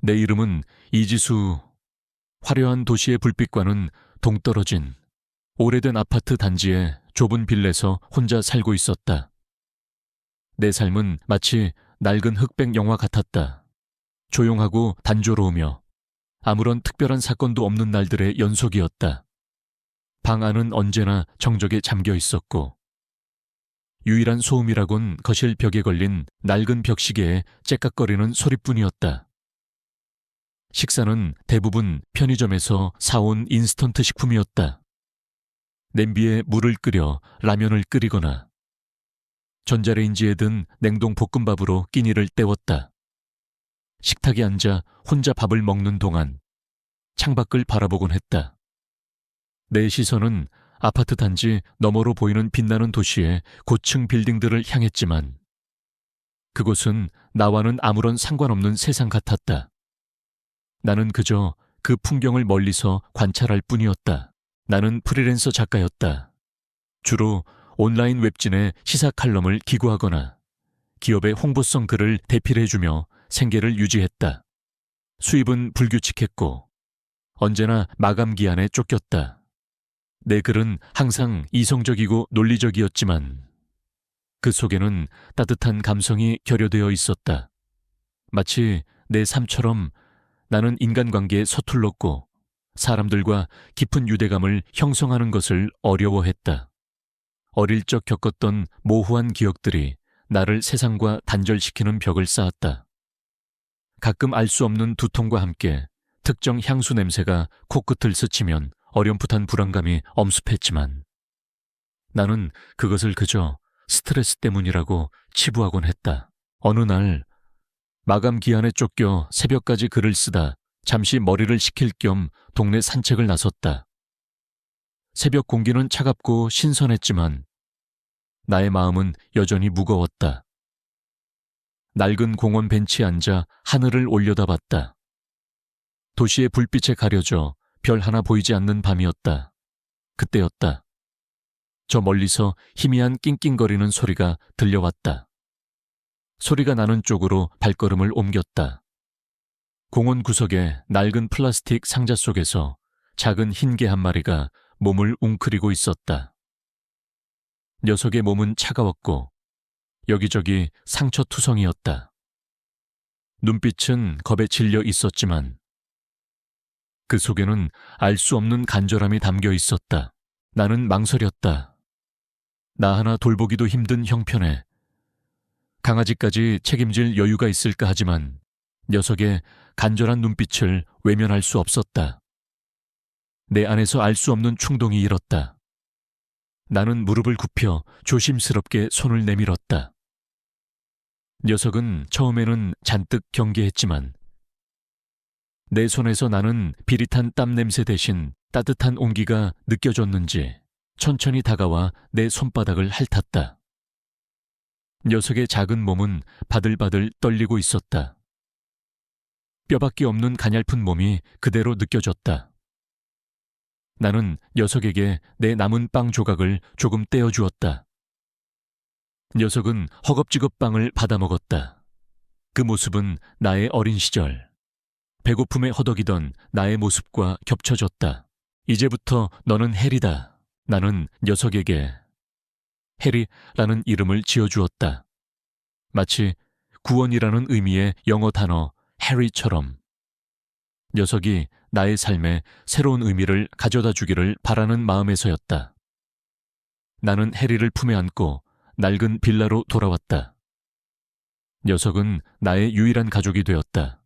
내 이름은 이지수. 화려한 도시의 불빛과는 동떨어진 오래된 아파트 단지의 좁은 빌에서 혼자 살고 있었다. 내 삶은 마치 낡은 흑백 영화 같았다. 조용하고 단조로우며 아무런 특별한 사건도 없는 날들의 연속이었다. 방 안은 언제나 정적에 잠겨 있었고 유일한 소음이라곤 거실 벽에 걸린 낡은 벽시계의 째깍거리는 소리뿐이었다. 식사는 대부분 편의점에서 사온 인스턴트 식품이었다. 냄비에 물을 끓여 라면을 끓이거나 전자레인지에 든 냉동 볶음밥으로 끼니를 때웠다. 식탁에 앉아 혼자 밥을 먹는 동안 창밖을 바라보곤 했다. 내 시선은 아파트 단지 너머로 보이는 빛나는 도시의 고층 빌딩들을 향했지만 그곳은 나와는 아무런 상관없는 세상 같았다. 나는 그저 그 풍경을 멀리서 관찰할 뿐이었다. 나는 프리랜서 작가였다. 주로 온라인 웹진의 시사 칼럼을 기고하거나 기업의 홍보성 글을 대필해주며 생계를 유지했다. 수입은 불규칙했고 언제나 마감 기한에 쫓겼다. 내 글은 항상 이성적이고 논리적이었지만 그 속에는 따뜻한 감성이 결여되어 있었다. 마치 내 삶처럼 나는 인간관계에 서툴렀고 사람들과 깊은 유대감을 형성하는 것을 어려워했다. 어릴 적 겪었던 모호한 기억들이 나를 세상과 단절시키는 벽을 쌓았다. 가끔 알 수 없는 두통과 함께 특정 향수 냄새가 코끝을 스치면 어렴풋한 불안감이 엄습했지만 나는 그것을 그저 스트레스 때문이라고 치부하곤 했다. 어느 날 마감 기한에 쫓겨 새벽까지 글을 쓰다 잠시 머리를 식힐 겸 동네 산책을 나섰다. 새벽 공기는 차갑고 신선했지만 나의 마음은 여전히 무거웠다. 낡은 공원 벤치에 앉아 하늘을 올려다봤다. 도시의 불빛에 가려져 별 하나 보이지 않는 밤이었다. 그때였다. 저 멀리서 희미한 낑낑거리는 소리가 들려왔다. 소리가 나는 쪽으로 발걸음을 옮겼다. 공원 구석의 낡은 플라스틱 상자 속에서 작은 흰 개 한 마리가 몸을 웅크리고 있었다. 녀석의 몸은 차가웠고 여기저기 상처투성이었다. 눈빛은 겁에 질려 있었지만 그 속에는 알 수 없는 간절함이 담겨 있었다. 나는 망설였다. 나 하나 돌보기도 힘든 형편에 강아지까지 책임질 여유가 있을까 하지만 녀석의 간절한 눈빛을 외면할 수 없었다. 내 안에서 알 수 없는 충동이 일었다. 나는 무릎을 굽혀 조심스럽게 손을 내밀었다. 녀석은 처음에는 잔뜩 경계했지만 내 손에서 나는 비릿한 땀 냄새 대신 따뜻한 온기가 느껴졌는지 천천히 다가와 내 손바닥을 핥았다. 녀석의 작은 몸은 바들바들 떨리고 있었다. 뼈밖에 없는 가냘픈 몸이 그대로 느껴졌다. 나는 녀석에게 내 남은 빵 조각을 조금 떼어주었다. 녀석은 허겁지겁 빵을 받아먹었다. 그 모습은 나의 어린 시절, 배고픔에 허덕이던 나의 모습과 겹쳐졌다. 이제부터 너는 해리다. 나는 녀석에게 해리라는 이름을 지어주었다. 마치 구원이라는 의미의 영어 단어 해리처럼 녀석이 나의 삶에 새로운 의미를 가져다 주기를 바라는 마음에서였다. 나는 해리를 품에 안고 낡은 빌라로 돌아왔다. 녀석은 나의 유일한 가족이 되었다.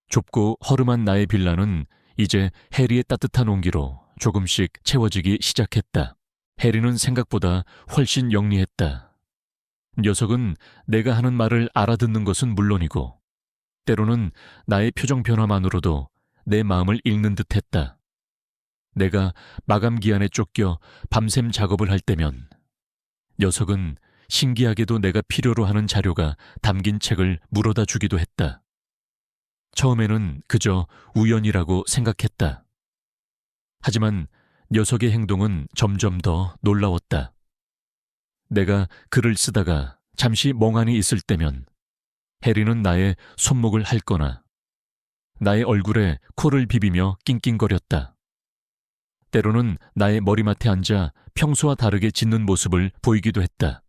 좁고 허름한 나의 빌라는 이제 해리의 따뜻한 온기로 조금씩 채워지기 시작했다. 해리는 생각보다 훨씬 영리했다. 녀석은 내가 하는 말을 알아듣는 것은 물론이고 때로는 나의 표정 변화만으로도 내 마음을 읽는 듯했다. 내가 마감 기한에 쫓겨 밤샘 작업을 할 때면 녀석은 신기하게도 내가 필요로 하는 자료가 담긴 책을 물어다 주기도 했다. 처음에는 그저 우연이라고 생각했다. 하지만 녀석의 행동은 점점 더 놀라웠다. 내가 글을 쓰다가 잠시 멍하니 있을 때면 해리는 나의 손목을 핥거나 나의 얼굴에 코를 비비며 낑낑거렸다. 때로는 나의 머리맡에 앉아 평소와 다르게 짖는 모습을 보이기도 했다.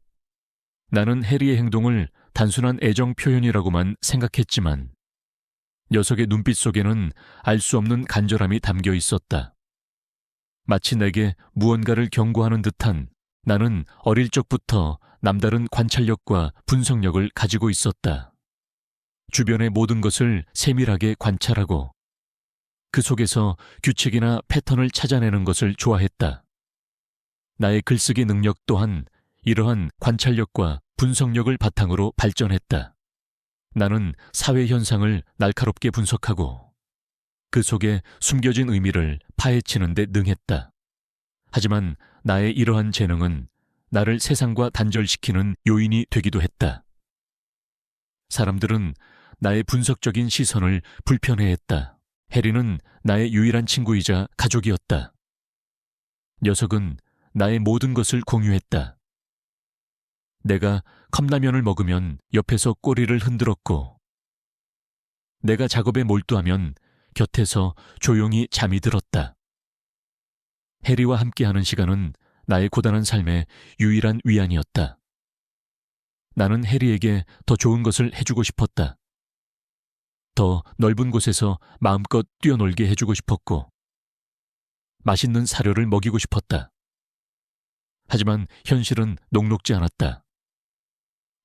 나는 해리의 행동을 단순한 애정 표현이라고만 생각했지만 녀석의 눈빛 속에는 알 수 없는 간절함이 담겨 있었다. 마치 내게 무언가를 경고하는 듯한 나는 어릴 적부터 남다른 관찰력과 분석력을 가지고 있었다. 주변의 모든 것을 세밀하게 관찰하고 그 속에서 규칙이나 패턴을 찾아내는 것을 좋아했다. 나의 글쓰기 능력 또한 이러한 관찰력과 분석력을 바탕으로 발전했다. 나는 사회 현상을 날카롭게 분석하고 그 속에 숨겨진 의미를 파헤치는 데 능했다. 하지만 나의 이러한 재능은 나를 세상과 단절시키는 요인이 되기도 했다. 사람들은 나의 분석적인 시선을 불편해했다. 해리는 나의 유일한 친구이자 가족이었다. 녀석은 나의 모든 것을 공유했다. 내가 컵라면을 먹으면 옆에서 꼬리를 흔들었고, 내가 작업에 몰두하면 곁에서 조용히 잠이 들었다. 해리와 함께하는 시간은 나의 고단한 삶의 유일한 위안이었다. 나는 해리에게 더 좋은 것을 해주고 싶었다. 더 넓은 곳에서 마음껏 뛰어놀게 해주고 싶었고, 맛있는 사료를 먹이고 싶었다. 하지만 현실은 녹록지 않았다.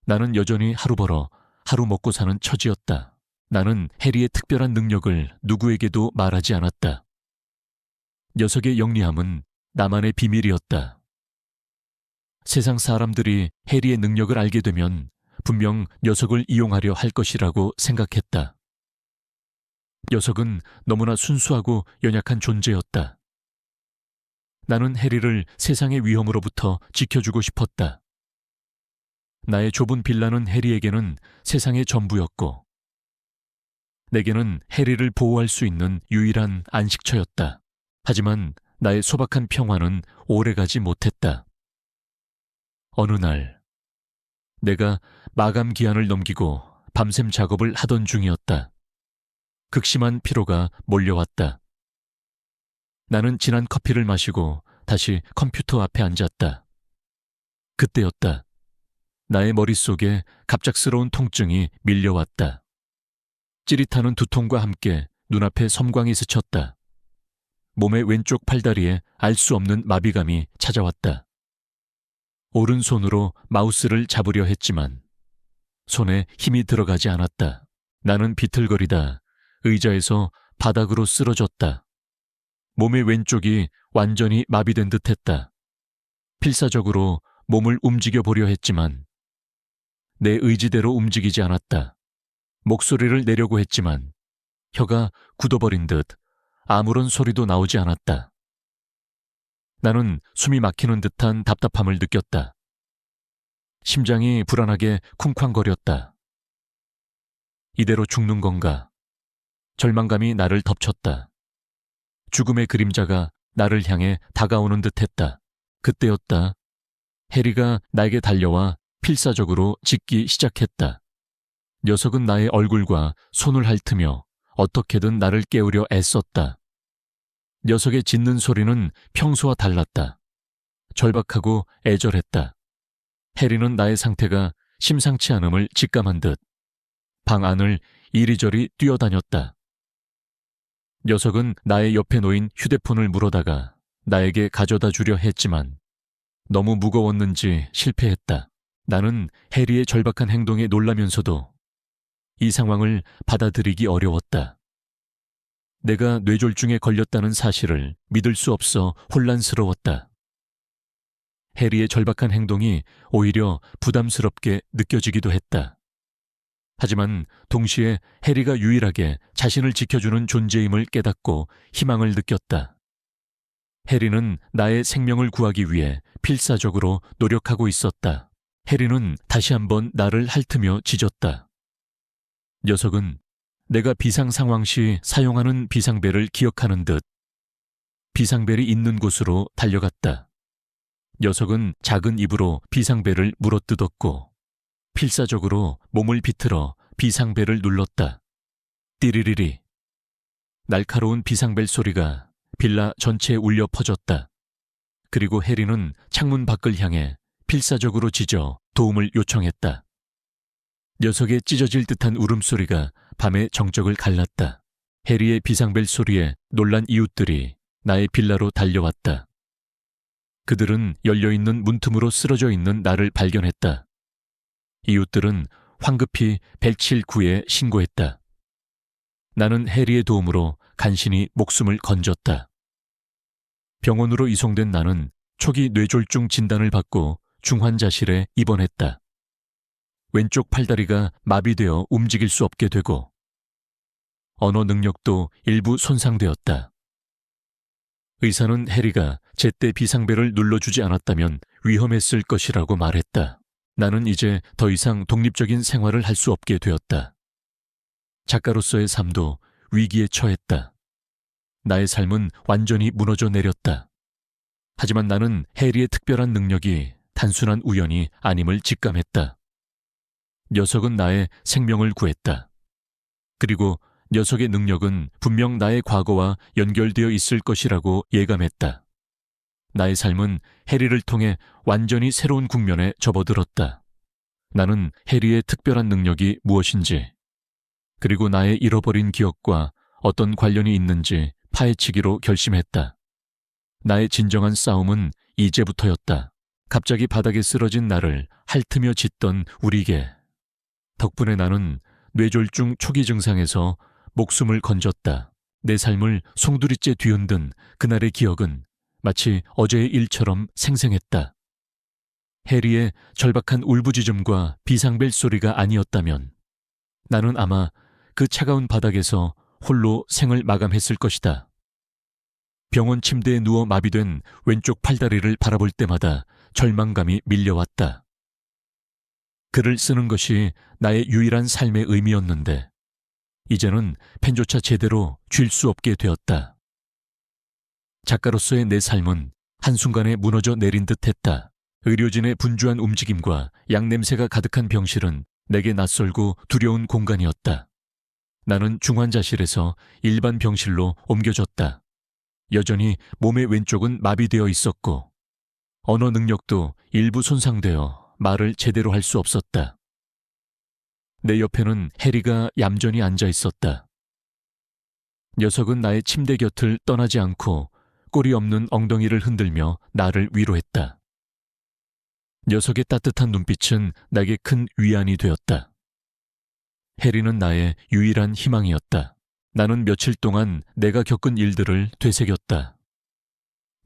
나는 여전히 하루 벌어 하루 먹고 사는 처지였다. 나는 해리의 특별한 능력을 누구에게도 말하지 않았다. 녀석의 영리함은 나만의 비밀이었다. 세상 사람들이 해리의 능력을 알게 되면 분명 녀석을 이용하려 할 것이라고 생각했다. 녀석은 너무나 순수하고 연약한 존재였다. 나는 해리를 세상의 위험으로부터 지켜주고 싶었다. 나의 좁은 빌라는 해리에게는 세상의 전부였고, 내게는 해리를 보호할 수 있는 유일한 안식처였다. 하지만 나의 소박한 평화는 오래가지 못했다. 어느 날, 내가 마감 기한을 넘기고 밤샘 작업을 하던 중이었다. 극심한 피로가 몰려왔다. 나는 진한 커피를 마시고 다시 컴퓨터 앞에 앉았다. 그때였다. 나의 머릿속에 갑작스러운 통증이 밀려왔다. 찌릿하는 두통과 함께 눈앞에 섬광이 스쳤다. 몸의 왼쪽 팔다리에 알 수 없는 마비감이 찾아왔다. 오른손으로 마우스를 잡으려 했지만 손에 힘이 들어가지 않았다. 나는 비틀거리다 의자에서 바닥으로 쓰러졌다. 몸의 왼쪽이 완전히 마비된 듯했다. 필사적으로 몸을 움직여 보려 했지만 내 의지대로 움직이지 않았다. 목소리를 내려고 했지만 혀가 굳어버린 듯 아무런 소리도 나오지 않았다. 나는 숨이 막히는 듯한 답답함을 느꼈다. 심장이 불안하게 쿵쾅거렸다. 이대로 죽는 건가? 절망감이 나를 덮쳤다. 죽음의 그림자가 나를 향해 다가오는 듯했다. 그때였다. 해리가 나에게 달려와 필사적으로 짖기 시작했다. 녀석은 나의 얼굴과 손을 핥으며 어떻게든 나를 깨우려 애썼다. 녀석의 짖는 소리는 평소와 달랐다. 절박하고 애절했다. 해리는 나의 상태가 심상치 않음을 직감한 듯 방 안을 이리저리 뛰어다녔다. 녀석은 나의 옆에 놓인 휴대폰을 물어다가 나에게 가져다 주려 했지만 너무 무거웠는지 실패했다. 나는 해리의 절박한 행동에 놀라면서도 이 상황을 받아들이기 어려웠다. 내가 뇌졸중에 걸렸다는 사실을 믿을 수 없어 혼란스러웠다. 해리의 절박한 행동이 오히려 부담스럽게 느껴지기도 했다. 하지만 동시에 해리가 유일하게 자신을 지켜주는 존재임을 깨닫고 희망을 느꼈다. 해리는 나의 생명을 구하기 위해 필사적으로 노력하고 있었다. 해리는 다시 한번 나를 핥으며 짖었다. 녀석은 내가 비상 상황 시 사용하는 비상벨을 기억하는 듯 비상벨이 있는 곳으로 달려갔다. 녀석은 작은 입으로 비상벨을 물어뜯었고 필사적으로 몸을 비틀어 비상벨을 눌렀다. 띠리리리. 날카로운 비상벨 소리가 빌라 전체에 울려 퍼졌다. 그리고 해리는 창문 밖을 향해 필사적으로 짖어 도움을 요청했다. 녀석의 찢어질 듯한 울음소리가 밤의 정적을 갈랐다. 해리의 비상벨 소리에 놀란 이웃들이 나의 빌라로 달려왔다. 그들은 열려있는 문틈으로 쓰러져 있는 나를 발견했다. 이웃들은 황급히 107구에 신고했다. 나는 해리의 도움으로 간신히 목숨을 건졌다. 병원으로 이송된 나는 초기 뇌졸중 진단을 받고 중환자실에 입원했다. 왼쪽 팔다리가 마비되어 움직일 수 없게 되고 언어 능력도 일부 손상되었다. 의사는 해리가 제때 비상벨을 눌러주지 않았다면 위험했을 것이라고 말했다. 나는 이제 더 이상 독립적인 생활을 할 수 없게 되었다. 작가로서의 삶도 위기에 처했다. 나의 삶은 완전히 무너져 내렸다. 하지만 나는 해리의 특별한 능력이 단순한 우연이 아님을 직감했다. 녀석은 나의 생명을 구했다. 그리고 녀석의 능력은 분명 나의 과거와 연결되어 있을 것이라고 예감했다. 나의 삶은 해리를 통해 완전히 새로운 국면에 접어들었다. 나는 해리의 특별한 능력이 무엇인지, 그리고 나의 잃어버린 기억과 어떤 관련이 있는지 파헤치기로 결심했다. 나의 진정한 싸움은 이제부터였다. 갑자기 바닥에 쓰러진 나를 핥으며 짖던 우리 개. 덕분에 나는 뇌졸중 초기 증상에서 목숨을 건졌다. 내 삶을 송두리째 뒤흔든 그날의 기억은 마치 어제의 일처럼 생생했다. 해리의 절박한 울부짖음과 비상벨 소리가 아니었다면 나는 아마 그 차가운 바닥에서 홀로 생을 마감했을 것이다. 병원 침대에 누워 마비된 왼쪽 팔다리를 바라볼 때마다 절망감이 밀려왔다. 글을 쓰는 것이 나의 유일한 삶의 의미였는데 이제는 펜조차 제대로 쥘 수 없게 되었다. 작가로서의 내 삶은 한순간에 무너져 내린 듯했다. 의료진의 분주한 움직임과 양냄새가 가득한 병실은 내게 낯설고 두려운 공간이었다. 나는 중환자실에서 일반 병실로 옮겨졌다. 여전히 몸의 왼쪽은 마비되어 있었고 언어 능력도 일부 손상되어 말을 제대로 할 수 없었다. 내 옆에는 해리가 얌전히 앉아 있었다. 녀석은 나의 침대 곁을 떠나지 않고 꼬리 없는 엉덩이를 흔들며 나를 위로했다. 녀석의 따뜻한 눈빛은 내게 큰 위안이 되었다. 해리는 나의 유일한 희망이었다. 나는 며칠 동안 내가 겪은 일들을 되새겼다.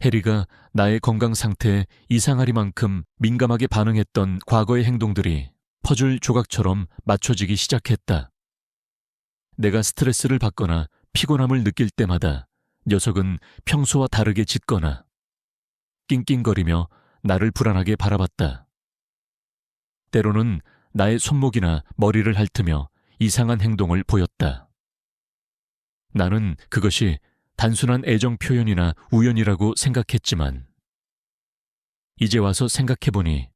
해리가 나의 건강 상태에 이상하리만큼 민감하게 반응했던 과거의 행동들이 퍼즐 조각처럼 맞춰지기 시작했다. 내가 스트레스를 받거나 피곤함을 느낄 때마다 녀석은 평소와 다르게 짖거나 낑낑거리며 나를 불안하게 바라봤다. 때로는 나의 손목이나 머리를 핥으며 이상한 행동을 보였다. 나는 그것이 단순한 애정 표현이나 우연이라고 생각했지만 이제 와서 생각해보니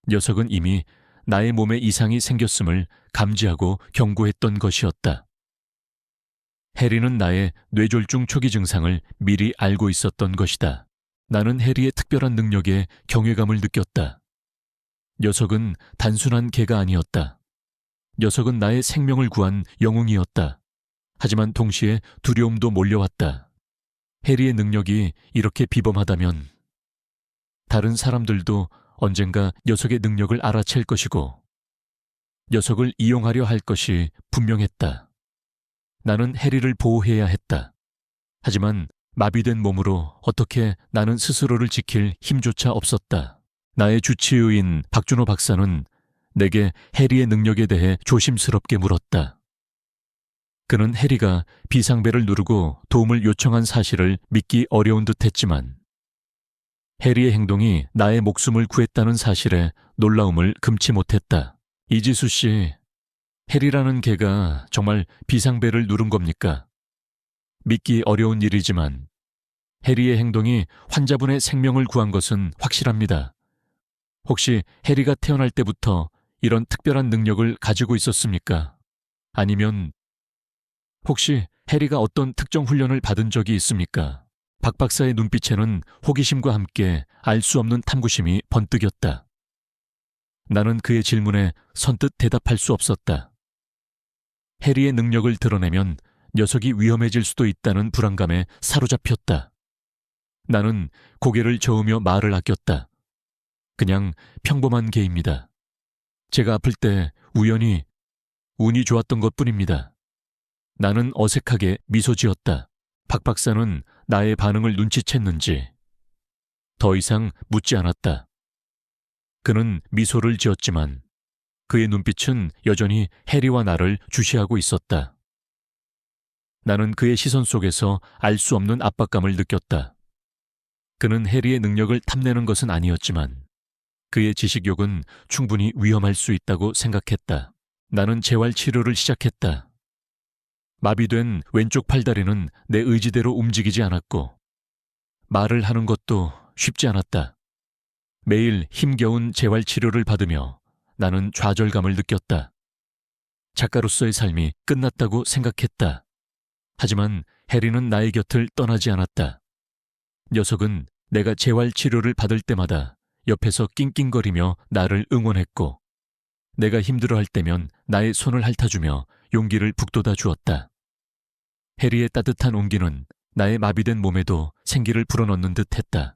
녀석은 이미 나의 몸에 이상이 생겼음을 감지하고 경고했던 것이었다. 해리는 나의 뇌졸중 초기 증상을 미리 알고 있었던 것이다. 나는 해리의 특별한 능력에 경외감을 느꼈다. 녀석은 단순한 개가 아니었다. 녀석은 나의 생명을 구한 영웅이었다. 하지만 동시에 두려움도 몰려왔다. 해리의 능력이 이렇게 비범하다면 다른 사람들도 언젠가 녀석의 능력을 알아챌 것이고 녀석을 이용하려 할 것이 분명했다. 나는 해리를 보호해야 했다. 하지만 마비된 몸으로 어떻게 나는 스스로를 지킬 힘조차 없었다. 나의 주치의인 박준호 박사는 내게 해리의 능력에 대해 조심스럽게 물었다. 그는 해리가 비상벨을 누르고 도움을 요청한 사실을 믿기 어려운 듯했지만 해리의 행동이 나의 목숨을 구했다는 사실에 놀라움을 금치 못했다. 이지수 씨, 해리라는 개가 정말 비상벨을 누른 겁니까? 믿기 어려운 일이지만 해리의 행동이 환자분의 생명을 구한 것은 확실합니다. 혹시 해리가 태어날 때부터 이런 특별한 능력을 가지고 있었습니까? 아니면 혹시 해리가 어떤 특정 훈련을 받은 적이 있습니까? 박 박사의 눈빛에는 호기심과 함께 알 수 없는 탐구심이 번뜩였다. 나는 그의 질문에 선뜻 대답할 수 없었다. 해리의 능력을 드러내면 녀석이 위험해질 수도 있다는 불안감에 사로잡혔다. 나는 고개를 저으며 말을 아꼈다. 그냥 평범한 개입니다. 제가 아플 때 우연히 운이 좋았던 것뿐입니다. 나는 어색하게 미소 지었다. 박 박사는 나의 반응을 눈치챘는지 더 이상 묻지 않았다. 그는 미소를 지었지만 그의 눈빛은 여전히 해리와 나를 주시하고 있었다. 나는 그의 시선 속에서 알 수 없는 압박감을 느꼈다. 그는 해리의 능력을 탐내는 것은 아니었지만 그의 지식욕은 충분히 위험할 수 있다고 생각했다. 나는 재활치료를 시작했다. 마비된 왼쪽 팔다리는 내 의지대로 움직이지 않았고 말을 하는 것도 쉽지 않았다. 매일 힘겨운 재활치료를 받으며 나는 좌절감을 느꼈다. 작가로서의 삶이 끝났다고 생각했다. 하지만 해리는 나의 곁을 떠나지 않았다. 녀석은 내가 재활치료를 받을 때마다 옆에서 낑낑거리며 나를 응원했고 내가 힘들어할 때면 나의 손을 핥아주며 용기를 북돋아 주었다. 해리의 따뜻한 온기는 나의 마비된 몸에도 생기를 불어넣는 듯 했다.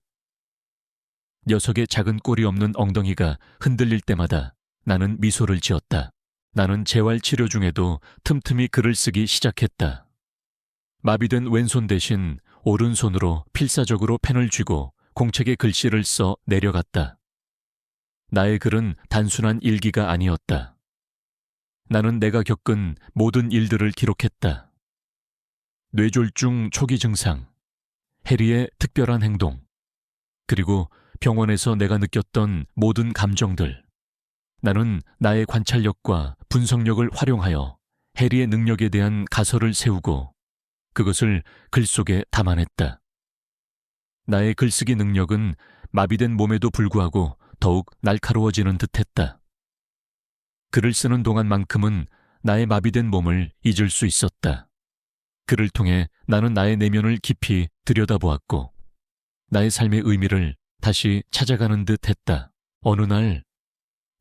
녀석의 작은 꼬리 없는 엉덩이가 흔들릴 때마다 나는 미소를 지었다. 나는 재활치료 중에도 틈틈이 글을 쓰기 시작했다. 마비된 왼손 대신 오른손으로 필사적으로 펜을 쥐고 공책에 글씨를 써 내려갔다. 나의 글은 단순한 일기가 아니었다. 나는 내가 겪은 모든 일들을 기록했다. 뇌졸중 초기 증상, 해리의 특별한 행동, 그리고 병원에서 내가 느꼈던 모든 감정들. 나는 나의 관찰력과 분석력을 활용하여 해리의 능력에 대한 가설을 세우고 그것을 글 속에 담아냈다. 나의 글쓰기 능력은 마비된 몸에도 불구하고 더욱 날카로워지는 듯했다. 글을 쓰는 동안만큼은 나의 마비된 몸을 잊을 수 있었다. 글을 통해 나는 나의 내면을 깊이 들여다보았고 나의 삶의 의미를 다시 찾아가는 듯했다. 어느 날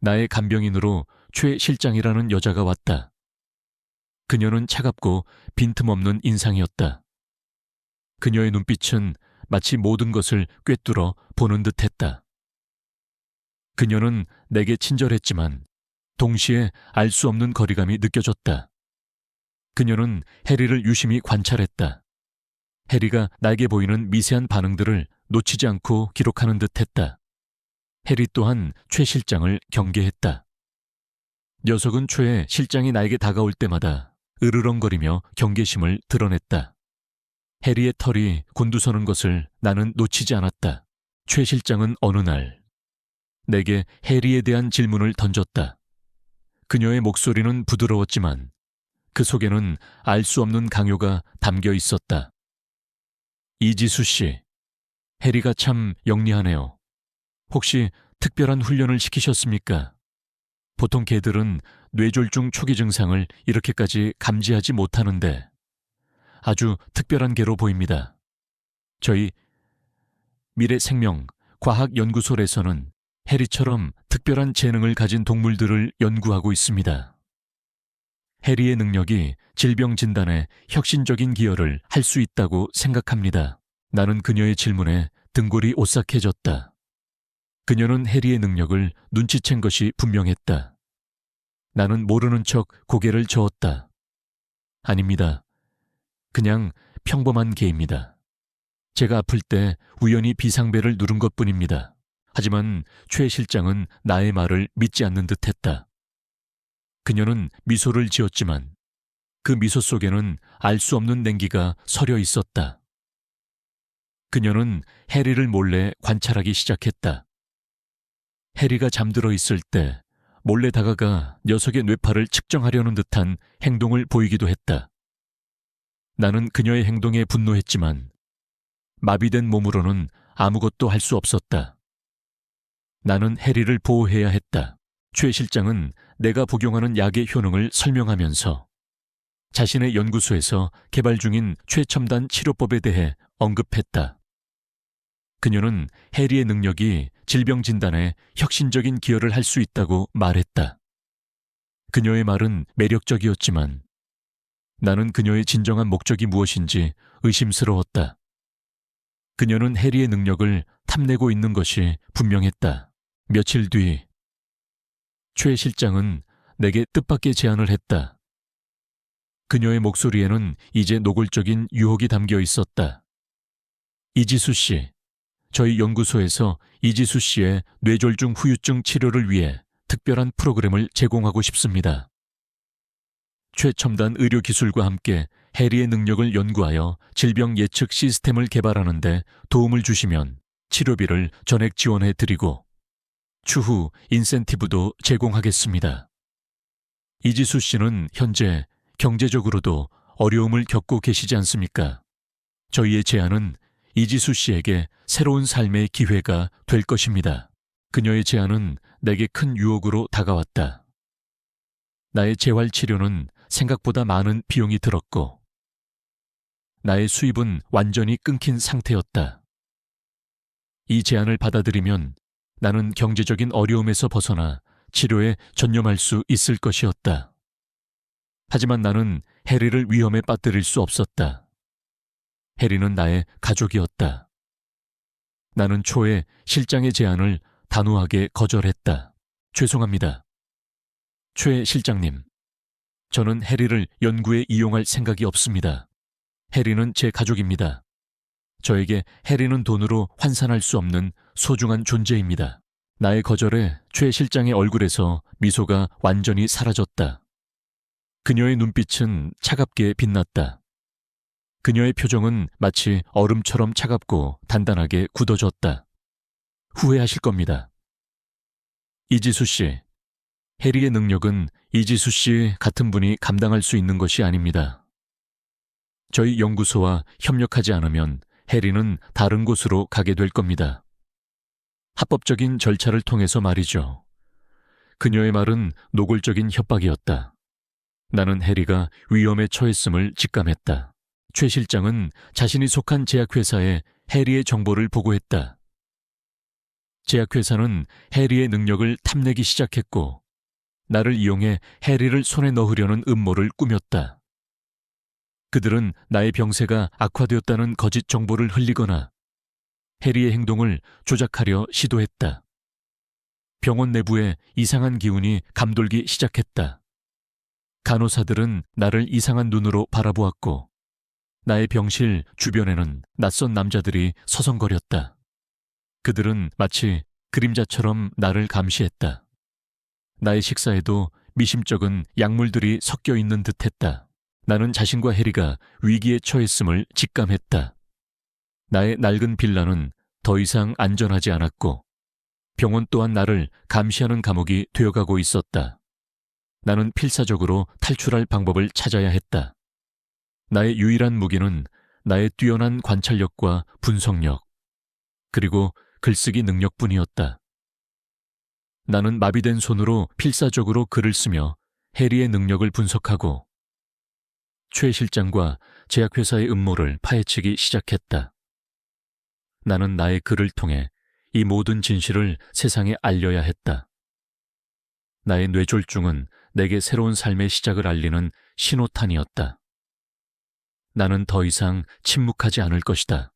나의 간병인으로 최 실장이라는 여자가 왔다. 그녀는 차갑고 빈틈없는 인상이었다. 그녀의 눈빛은 마치 모든 것을 꿰뚫어 보는 듯했다. 그녀는 내게 친절했지만 동시에 알 수 없는 거리감이 느껴졌다. 그녀는 해리를 유심히 관찰했다. 해리가 나에게 보이는 미세한 반응들을 놓치지 않고 기록하는 듯했다. 해리 또한 최 실장을 경계했다. 녀석은 최 실장이 나에게 다가올 때마다 으르렁거리며 경계심을 드러냈다. 해리의 털이 곤두서는 것을 나는 놓치지 않았다. 최 실장은 어느 날 내게 해리에 대한 질문을 던졌다. 그녀의 목소리는 부드러웠지만 그 속에는 알 수 없는 강요가 담겨 있었다. 이지수 씨, 해리가 참 영리하네요. 혹시 특별한 훈련을 시키셨습니까? 보통 개들은 뇌졸중 초기 증상을 이렇게까지 감지하지 못하는데 아주 특별한 개로 보입니다. 저희 미래생명 과학연구소에서는 해리처럼 특별한 재능을 가진 동물들을 연구하고 있습니다. 해리의 능력이 질병 진단에 혁신적인 기여를 할 수 있다고 생각합니다. 나는 그녀의 질문에 등골이 오싹해졌다. 그녀는 해리의 능력을 눈치챈 것이 분명했다. 나는 모르는 척 고개를 저었다. 아닙니다. 그냥 평범한 개입니다. 제가 아플 때 우연히 비상벨을 누른 것뿐입니다. 하지만 최 실장은 나의 말을 믿지 않는 듯했다. 그녀는 미소를 지었지만 그 미소 속에는 알 수 없는 냉기가 서려 있었다. 그녀는 해리를 몰래 관찰하기 시작했다. 해리가 잠들어 있을 때 몰래 다가가 녀석의 뇌파를 측정하려는 듯한 행동을 보이기도 했다. 나는 그녀의 행동에 분노했지만 마비된 몸으로는 아무것도 할 수 없었다. 나는 해리를 보호해야 했다. 최 실장은 내가 복용하는 약의 효능을 설명하면서 자신의 연구소에서 개발 중인 최첨단 치료법에 대해 언급했다. 그녀는 해리의 능력이 질병 진단에 혁신적인 기여를 할 수 있다고 말했다. 그녀의 말은 매력적이었지만 나는 그녀의 진정한 목적이 무엇인지 의심스러웠다. 그녀는 해리의 능력을 탐내고 있는 것이 분명했다. 며칠 뒤 최 실장은 내게 뜻밖의 제안을 했다. 그녀의 목소리에는 이제 노골적인 유혹이 담겨 있었다. 이지수 씨, 저희 연구소에서 이지수 씨의 뇌졸중 후유증 치료를 위해 특별한 프로그램을 제공하고 싶습니다. 최첨단 의료기술과 함께 해리의 능력을 연구하여 질병 예측 시스템을 개발하는 데 도움을 주시면 치료비를 전액 지원해 드리고 추후 인센티브도 제공하겠습니다. 이지수 씨는 현재 경제적으로도 어려움을 겪고 계시지 않습니까? 저희의 제안은 이지수 씨에게 새로운 삶의 기회가 될 것입니다. 그녀의 제안은 내게 큰 유혹으로 다가왔다. 나의 재활치료는 생각보다 많은 비용이 들었고 나의 수입은 완전히 끊긴 상태였다. 이 제안을 받아들이면 나는 경제적인 어려움에서 벗어나 치료에 전념할 수 있을 것이었다. 하지만 나는 해리를 위험에 빠뜨릴 수 없었다. 해리는 나의 가족이었다. 나는 초에 실장의 제안을 단호하게 거절했다. 죄송합니다. 최 실장님, 저는 해리를 연구에 이용할 생각이 없습니다. 해리는 제 가족입니다. 저에게 해리는 돈으로 환산할 수 없는 소중한 존재입니다. 나의 거절에 최 실장의 얼굴에서 미소가 완전히 사라졌다. 그녀의 눈빛은 차갑게 빛났다. 그녀의 표정은 마치 얼음처럼 차갑고 단단하게 굳어졌다. 후회하실 겁니다. 이지수 씨, 해리의 능력은 이지수 씨 같은 분이 감당할 수 있는 것이 아닙니다. 저희 연구소와 협력하지 않으면 해리는 다른 곳으로 가게 될 겁니다. 합법적인 절차를 통해서 말이죠. 그녀의 말은 노골적인 협박이었다. 나는 해리가 위험에 처했음을 직감했다. 최 실장은 자신이 속한 제약회사에 해리의 정보를 보고했다. 제약회사는 해리의 능력을 탐내기 시작했고 나를 이용해 해리를 손에 넣으려는 음모를 꾸몄다. 그들은 나의 병세가 악화되었다는 거짓 정보를 흘리거나 해리의 행동을 조작하려 시도했다. 병원 내부에 이상한 기운이 감돌기 시작했다. 간호사들은 나를 이상한 눈으로 바라보았고 나의 병실 주변에는 낯선 남자들이 서성거렸다. 그들은 마치 그림자처럼 나를 감시했다. 나의 식사에도 미심쩍은 약물들이 섞여 있는 듯했다. 나는 자신과 해리가 위기에 처했음을 직감했다. 나의 낡은 빌라는 더 이상 안전하지 않았고 병원 또한 나를 감시하는 감옥이 되어가고 있었다. 나는 필사적으로 탈출할 방법을 찾아야 했다. 나의 유일한 무기는 나의 뛰어난 관찰력과 분석력, 그리고 글쓰기 능력뿐이었다. 나는 마비된 손으로 필사적으로 글을 쓰며 해리의 능력을 분석하고 최 실장과 제약회사의 음모를 파헤치기 시작했다. 나는 나의 글을 통해 이 모든 진실을 세상에 알려야 했다. 나의 뇌졸중은 내게 새로운 삶의 시작을 알리는 신호탄이었다. 나는 더 이상 침묵하지 않을 것이다.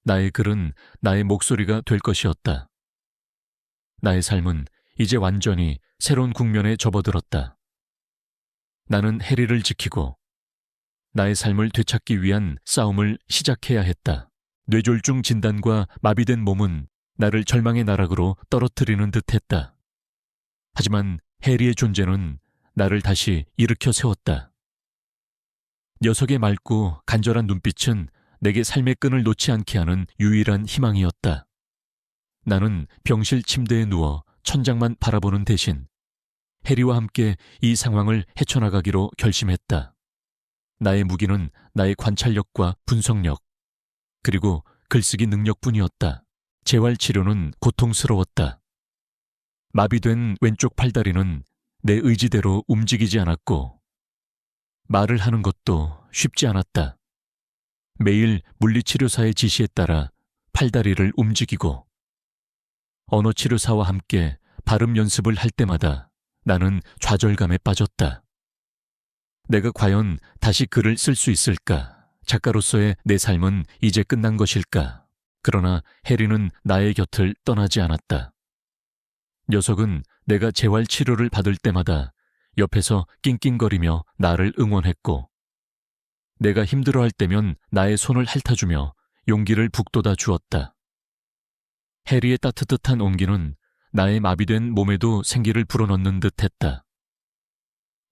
나의 글은 나의 목소리가 될 것이었다. 나의 삶은 이제 완전히 새로운 국면에 접어들었다. 나는 해리를 지키고 나의 삶을 되찾기 위한 싸움을 시작해야 했다. 뇌졸중 진단과 마비된 몸은 나를 절망의 나락으로 떨어뜨리는 듯했다. 하지만 해리의 존재는 나를 다시 일으켜 세웠다. 녀석의 맑고 간절한 눈빛은 내게 삶의 끈을 놓지 않게 하는 유일한 희망이었다. 나는 병실 침대에 누워 천장만 바라보는 대신 해리와 함께 이 상황을 헤쳐나가기로 결심했다. 나의 무기는 나의 관찰력과 분석력, 그리고 글쓰기 능력뿐이었다. 재활치료는 고통스러웠다. 마비된 왼쪽 팔다리는 내 의지대로 움직이지 않았고 말을 하는 것도 쉽지 않았다. 매일 물리치료사의 지시에 따라 팔다리를 움직이고 언어치료사와 함께 발음 연습을 할 때마다 나는 좌절감에 빠졌다. 내가 과연 다시 글을 쓸 수 있을까? 작가로서의 내 삶은 이제 끝난 것일까? 그러나 해리는 나의 곁을 떠나지 않았다. 녀석은 내가 재활치료를 받을 때마다 옆에서 낑낑거리며 나를 응원했고, 내가 힘들어할 때면 나의 손을 핥아주며 용기를 북돋아 주었다. 해리의 따뜻한 온기는 나의 마비된 몸에도 생기를 불어넣는 듯 했다.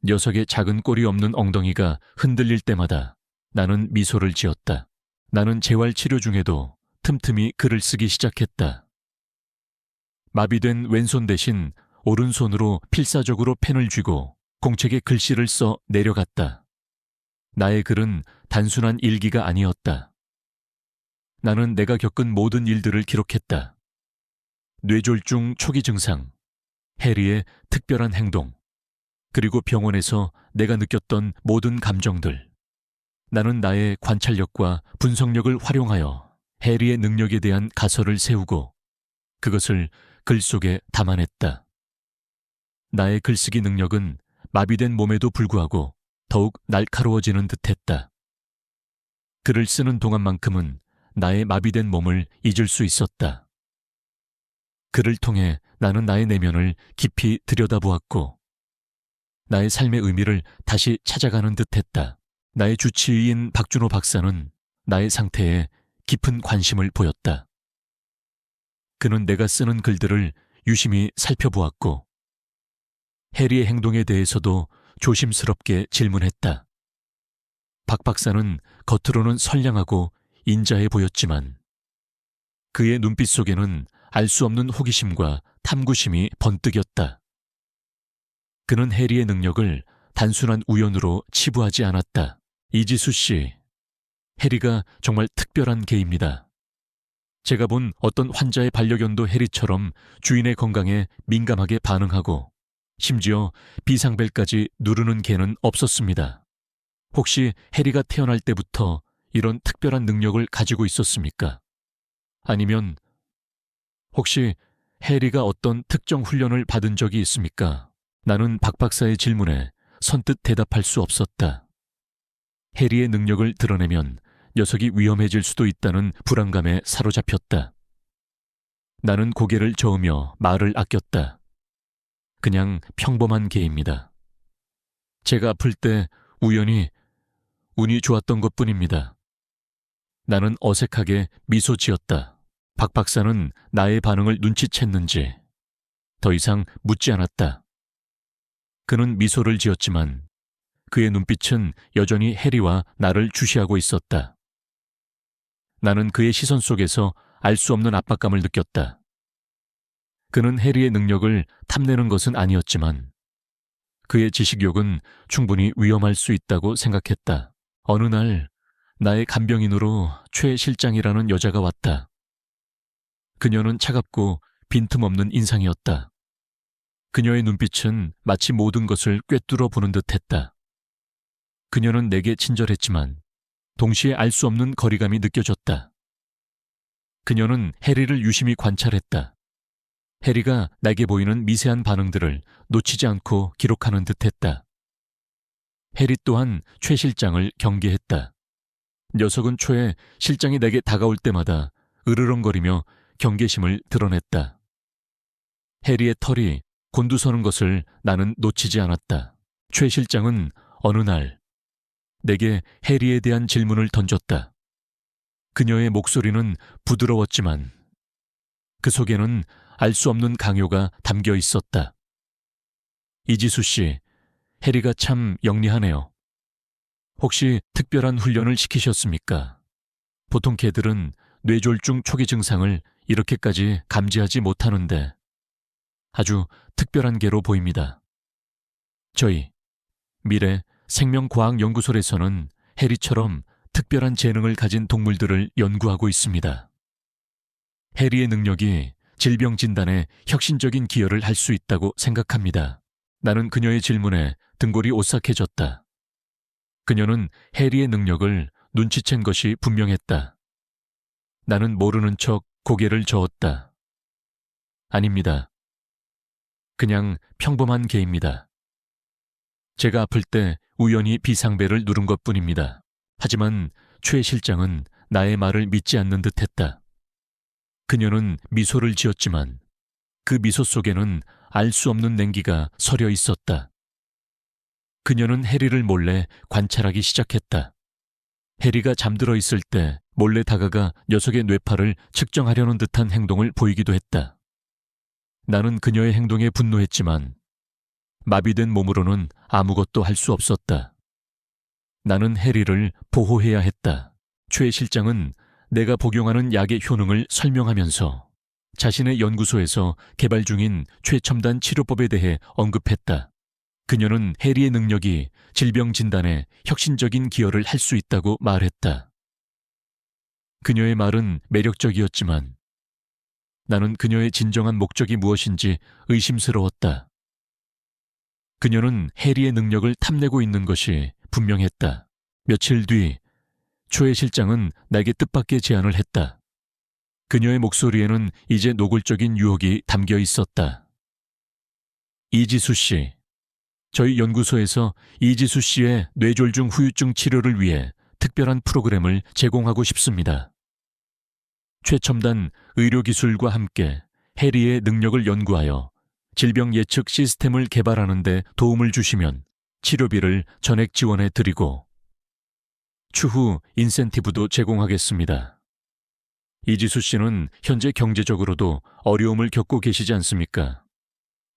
녀석의 작은 꼬리 없는 엉덩이가 흔들릴 때마다 나는 미소를 지었다. 나는 재활치료 중에도 틈틈이 글을 쓰기 시작했다. 마비된 왼손 대신 오른손으로 필사적으로 펜을 쥐고 공책에 글씨를 써 내려갔다. 나의 글은 단순한 일기가 아니었다. 나는 내가 겪은 모든 일들을 기록했다. 뇌졸중 초기 증상, 해리의 특별한 행동, 그리고 병원에서 내가 느꼈던 모든 감정들. 나는 나의 관찰력과 분석력을 활용하여 해리의 능력에 대한 가설을 세우고 그것을 글 속에 담아냈다. 나의 글쓰기 능력은 마비된 몸에도 불구하고 더욱 날카로워지는 듯했다. 글을 쓰는 동안만큼은 나의 마비된 몸을 잊을 수 있었다. 글을 통해 나는 나의 내면을 깊이 들여다보았고 나의 삶의 의미를 다시 찾아가는 듯했다. 나의 주치의인 박준호 박사는 나의 상태에 깊은 관심을 보였다. 그는 내가 쓰는 글들을 유심히 살펴보았고 해리의 행동에 대해서도 조심스럽게 질문했다. 박 박사는 겉으로는 선량하고 인자해 보였지만 그의 눈빛 속에는 알 수 없는 호기심과 탐구심이 번뜩였다. 그는 해리의 능력을 단순한 우연으로 치부하지 않았다. 이지수 씨, 해리가 정말 특별한 개입니다. 제가 본 어떤 환자의 반려견도 해리처럼 주인의 건강에 민감하게 반응하고 심지어 비상벨까지 누르는 개는 없었습니다. 혹시 해리가 태어날 때부터 이런 특별한 능력을 가지고 있었습니까? 아니면 혹시 해리가 어떤 특정 훈련을 받은 적이 있습니까? 나는 박 박사의 질문에 선뜻 대답할 수 없었다. 해리의 능력을 드러내면 녀석이 위험해질 수도 있다는 불안감에 사로잡혔다. 나는 고개를 저으며 말을 아꼈다. 그냥 평범한 개입니다. 제가 아플 때 우연히 운이 좋았던 것뿐입니다. 나는 어색하게 미소 지었다. 박 박사는 나의 반응을 눈치챘는지 더 이상 묻지 않았다. 그는 미소를 지었지만 그의 눈빛은 여전히 해리와 나를 주시하고 있었다. 나는 그의 시선 속에서 알 수 없는 압박감을 느꼈다. 그는 해리의 능력을 탐내는 것은 아니었지만 그의 지식욕은 충분히 위험할 수 있다고 생각했다. 어느 날 나의 간병인으로 최 실장이라는 여자가 왔다. 그녀는 차갑고 빈틈없는 인상이었다. 그녀의 눈빛은 마치 모든 것을 꿰뚫어 보는 듯했다. 그녀는 내게 친절했지만 동시에 알 수 없는 거리감이 느껴졌다. 그녀는 해리를 유심히 관찰했다. 해리가 내게 보이는 미세한 반응들을 놓치지 않고 기록하는 듯했다. 해리 또한 최 실장을 경계했다. 녀석은 초에 실장이 내게 다가올 때마다 으르렁거리며 경계심을 드러냈다. 해리의 털이 곤두서는 것을 나는 놓치지 않았다. 최 실장은 어느 날 내게 해리에 대한 질문을 던졌다. 그녀의 목소리는 부드러웠지만 그 속에는 알 수 없는 강요가 담겨 있었다. 이지수 씨, 해리가 참 영리하네요. 혹시 특별한 훈련을 시키셨습니까? 보통 개들은 뇌졸중 초기 증상을 이렇게까지 감지하지 못하는데 아주 특별한 개로 보입니다. 저희 미래 생명과학연구소에서는 해리처럼 특별한 재능을 가진 동물들을 연구하고 있습니다. 해리의 능력이 질병 진단에 혁신적인 기여를 할 수 있다고 생각합니다. 나는 그녀의 질문에 등골이 오싹해졌다. 그녀는 해리의 능력을 눈치챈 것이 분명했다. 나는 모르는 척 고개를 저었다. 아닙니다. 그냥 평범한 개입니다. 제가 아플 때 우연히 비상벨을 누른 것뿐입니다. 하지만 최 실장은 나의 말을 믿지 않는 듯했다. 그녀는 미소를 지었지만 그 미소 속에는 알 수 없는 냉기가 서려 있었다. 그녀는 해리를 몰래 관찰하기 시작했다. 해리가 잠들어 있을 때 몰래 다가가 녀석의 뇌파를 측정하려는 듯한 행동을 보이기도 했다. 나는 그녀의 행동에 분노했지만 마비된 몸으로는 아무것도 할 수 없었다. 나는 해리를 보호해야 했다. 최 실장은 내가 복용하는 약의 효능을 설명하면서 자신의 연구소에서 개발 중인 최첨단 치료법에 대해 언급했다. 그녀는 해리의 능력이 질병 진단에 혁신적인 기여를 할 수 있다고 말했다. 그녀의 말은 매력적이었지만 나는 그녀의 진정한 목적이 무엇인지 의심스러웠다. 그녀는 해리의 능력을 탐내고 있는 것이 분명했다. 며칠 뒤 최 실장은 나에게 뜻밖의 제안을 했다. 그녀의 목소리에는 이제 노골적인 유혹이 담겨 있었다. 이지수 씨, 저희 연구소에서 이지수 씨의 뇌졸중 후유증 치료를 위해 특별한 프로그램을 제공하고 싶습니다. 최첨단 의료기술과 함께 해리의 능력을 연구하여 질병 예측 시스템을 개발하는 데 도움을 주시면 치료비를 전액 지원해 드리고 추후 인센티브도 제공하겠습니다. 이지수 씨는 현재 경제적으로도 어려움을 겪고 계시지 않습니까?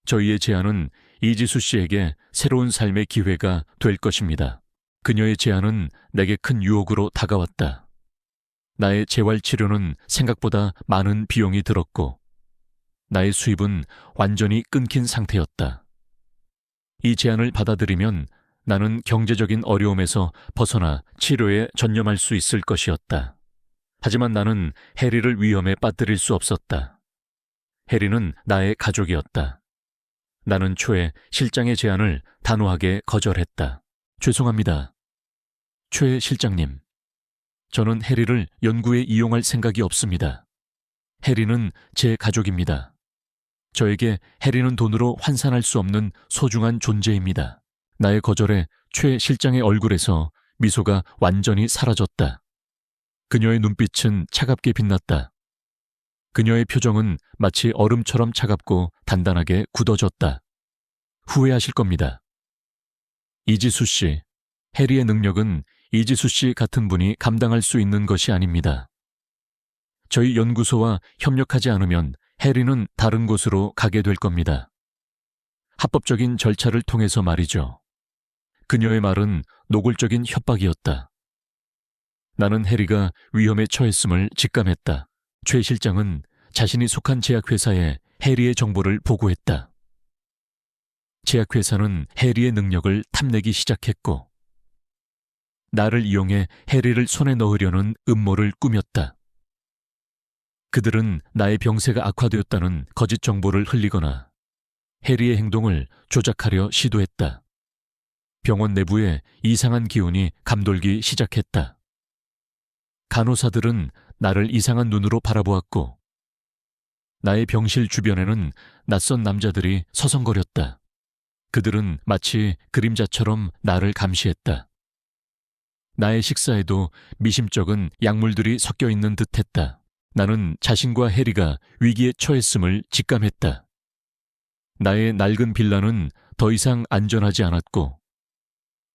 저희의 제안은 이지수 씨에게 새로운 삶의 기회가 될 것입니다. 그녀의 제안은 내게 큰 유혹으로 다가왔다. 나의 재활치료는 생각보다 많은 비용이 들었고 나의 수입은 완전히 끊긴 상태였다. 이 제안을 받아들이면 나는 경제적인 어려움에서 벗어나 치료에 전념할 수 있을 것이었다. 하지만 나는 해리를 위험에 빠뜨릴 수 없었다. 해리는 나의 가족이었다. 나는 초에 실장의 제안을 단호하게 거절했다. 죄송합니다. 최 실장님, 저는 해리를 연구에 이용할 생각이 없습니다. 해리는 제 가족입니다. 저에게 해리는 돈으로 환산할 수 없는 소중한 존재입니다. 나의 거절에 최 실장의 얼굴에서 미소가 완전히 사라졌다. 그녀의 눈빛은 차갑게 빛났다. 그녀의 표정은 마치 얼음처럼 차갑고 단단하게 굳어졌다. 후회하실 겁니다. 이지수 씨, 해리의 능력은 이지수 씨 같은 분이 감당할 수 있는 것이 아닙니다. 저희 연구소와 협력하지 않으면 해리는 다른 곳으로 가게 될 겁니다. 합법적인 절차를 통해서 말이죠. 그녀의 말은 노골적인 협박이었다. 나는 해리가 위험에 처했음을 직감했다. 최 실장은 자신이 속한 제약회사에 해리의 정보를 보고했다. 제약회사는 해리의 능력을 탐내기 시작했고 나를 이용해 해리를 손에 넣으려는 음모를 꾸몄다. 그들은 나의 병세가 악화되었다는 거짓 정보를 흘리거나 해리의 행동을 조작하려 시도했다. 병원 내부에 이상한 기운이 감돌기 시작했다. 간호사들은 나를 이상한 눈으로 바라보았고 나의 병실 주변에는 낯선 남자들이 서성거렸다. 그들은 마치 그림자처럼 나를 감시했다. 나의 식사에도 미심쩍은 약물들이 섞여 있는 듯했다. 나는 자신과 해리가 위기에 처했음을 직감했다. 나의 낡은 빌라는 더 이상 안전하지 않았고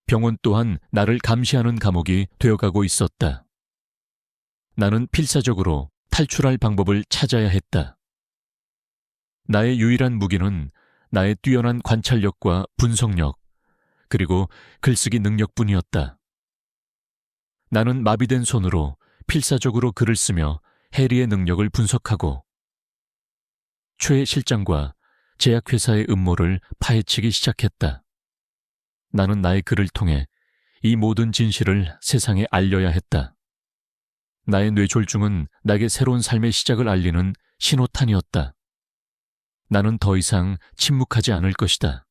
병원 또한 나를 감시하는 감옥이 되어가고 있었다. 나는 필사적으로 탈출할 방법을 찾아야 했다. 나의 유일한 무기는 나의 뛰어난 관찰력과 분석력, 그리고 글쓰기 능력뿐이었다. 나는 마비된 손으로 필사적으로 글을 쓰며 해리의 능력을 분석하고 최 실장과 제약회사의 음모를 파헤치기 시작했다. 나는 나의 글을 통해 이 모든 진실을 세상에 알려야 했다. 나의 뇌졸중은 나에게 새로운 삶의 시작을 알리는 신호탄이었다. 나는 더 이상 침묵하지 않을 것이다.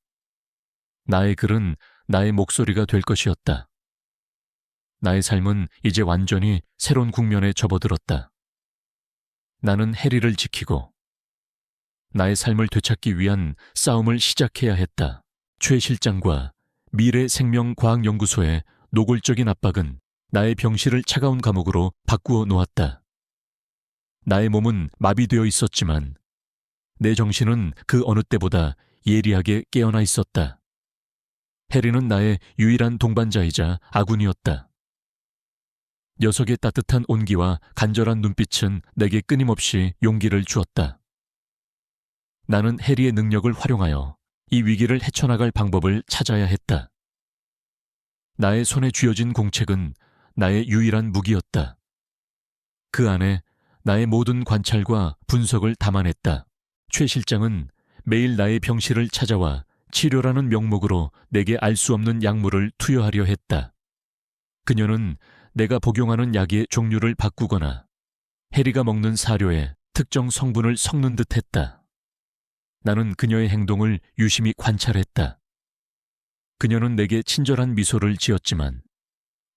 나의 글은 나의 목소리가 될 것이었다. 나의 삶은 이제 완전히 새로운 국면에 접어들었다. 나는 해리를 지키고 나의 삶을 되찾기 위한 싸움을 시작해야 했다. 최 실장과 미래생명과학연구소의 노골적인 압박은 나의 병실을 차가운 감옥으로 바꾸어 놓았다. 나의 몸은 마비되어 있었지만 내 정신은 그 어느 때보다 예리하게 깨어나 있었다. 해리는 나의 유일한 동반자이자 아군이었다. 녀석의 따뜻한 온기와 간절한 눈빛은 내게 끊임없이 용기를 주었다. 나는 해리의 능력을 활용하여 이 위기를 헤쳐나갈 방법을 찾아야 했다. 나의 손에 쥐어진 공책은 나의 유일한 무기였다. 그 안에 나의 모든 관찰과 분석을 담아냈다. 최 실장은 매일 나의 병실을 찾아와 치료라는 명목으로 내게 알 수 없는 약물을 투여하려 했다. 그녀는 내가 복용하는 약의 종류를 바꾸거나 해리가 먹는 사료에 특정 성분을 섞는 듯 했다. 나는 그녀의 행동을 유심히 관찰했다. 그녀는 내게 친절한 미소를 지었지만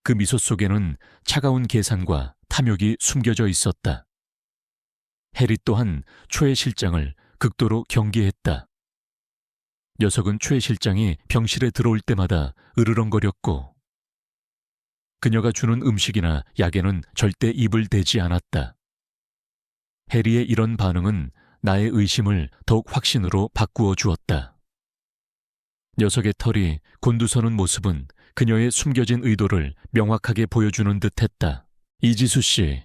그 미소 속에는 차가운 계산과 탐욕이 숨겨져 있었다. 해리 또한 최 실장을 극도로 경계했다. 녀석은 최 실장이 병실에 들어올 때마다 으르렁거렸고 그녀가 주는 음식이나 약에는 절대 입을 대지 않았다. 해리의 이런 반응은 나의 의심을 더욱 확신으로 바꾸어 주었다. 녀석의 털이 곤두서는 모습은 그녀의 숨겨진 의도를 명확하게 보여주는 듯했다. 이지수 씨,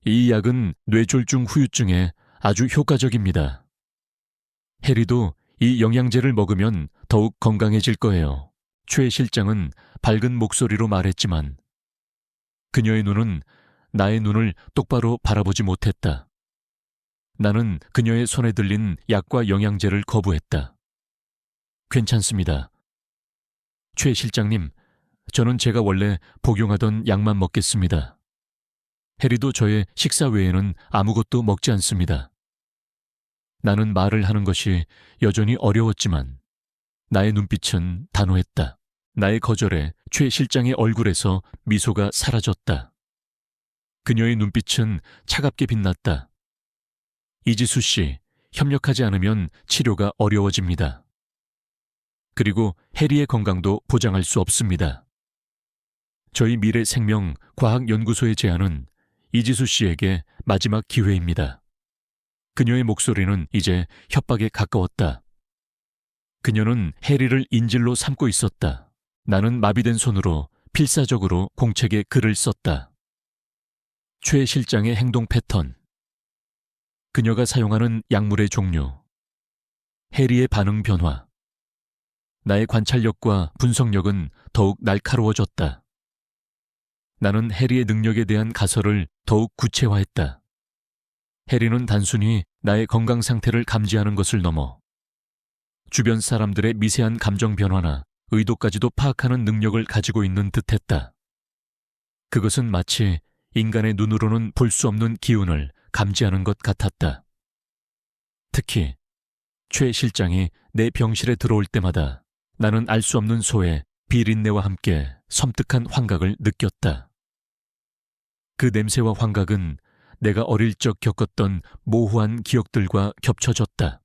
이 약은 뇌졸중 후유증에 아주 효과적입니다. 해리도 이 영양제를 먹으면 더욱 건강해질 거예요. 최 실장은 밝은 목소리로 말했지만 그녀의 눈은 나의 눈을 똑바로 바라보지 못했다. 나는 그녀의 손에 들린 약과 영양제를 거부했다. 괜찮습니다. 최 실장님, 저는 제가 원래 복용하던 약만 먹겠습니다. 해리도 저의 식사 외에는 아무것도 먹지 않습니다. 나는 말을 하는 것이 여전히 어려웠지만 나의 눈빛은 단호했다. 나의 거절에 최 실장의 얼굴에서 미소가 사라졌다. 그녀의 눈빛은 차갑게 빛났다. 이지수 씨, 협력하지 않으면 치료가 어려워집니다. 그리고 해리의 건강도 보장할 수 없습니다. 저희 미래생명과학연구소의 제안은 이지수 씨에게 마지막 기회입니다. 그녀의 목소리는 이제 협박에 가까웠다. 그녀는 해리를 인질로 삼고 있었다. 나는 마비된 손으로 필사적으로 공책에 글을 썼다. 최 실장의 행동 패턴, 그녀가 사용하는 약물의 종류, 해리의 반응 변화. 나의 관찰력과 분석력은 더욱 날카로워졌다. 나는 해리의 능력에 대한 가설을 더욱 구체화했다. 해리는 단순히 나의 건강 상태를 감지하는 것을 넘어 주변 사람들의 미세한 감정 변화나 의도까지도 파악하는 능력을 가지고 있는 듯했다. 그것은 마치 인간의 눈으로는 볼 수 없는 기운을 감지하는 것 같았다. 특히 최 실장이 내 병실에 들어올 때마다 나는 알 수 없는 소의 비린내와 함께 섬뜩한 환각을 느꼈다. 그 냄새와 환각은 내가 어릴 적 겪었던 모호한 기억들과 겹쳐졌다.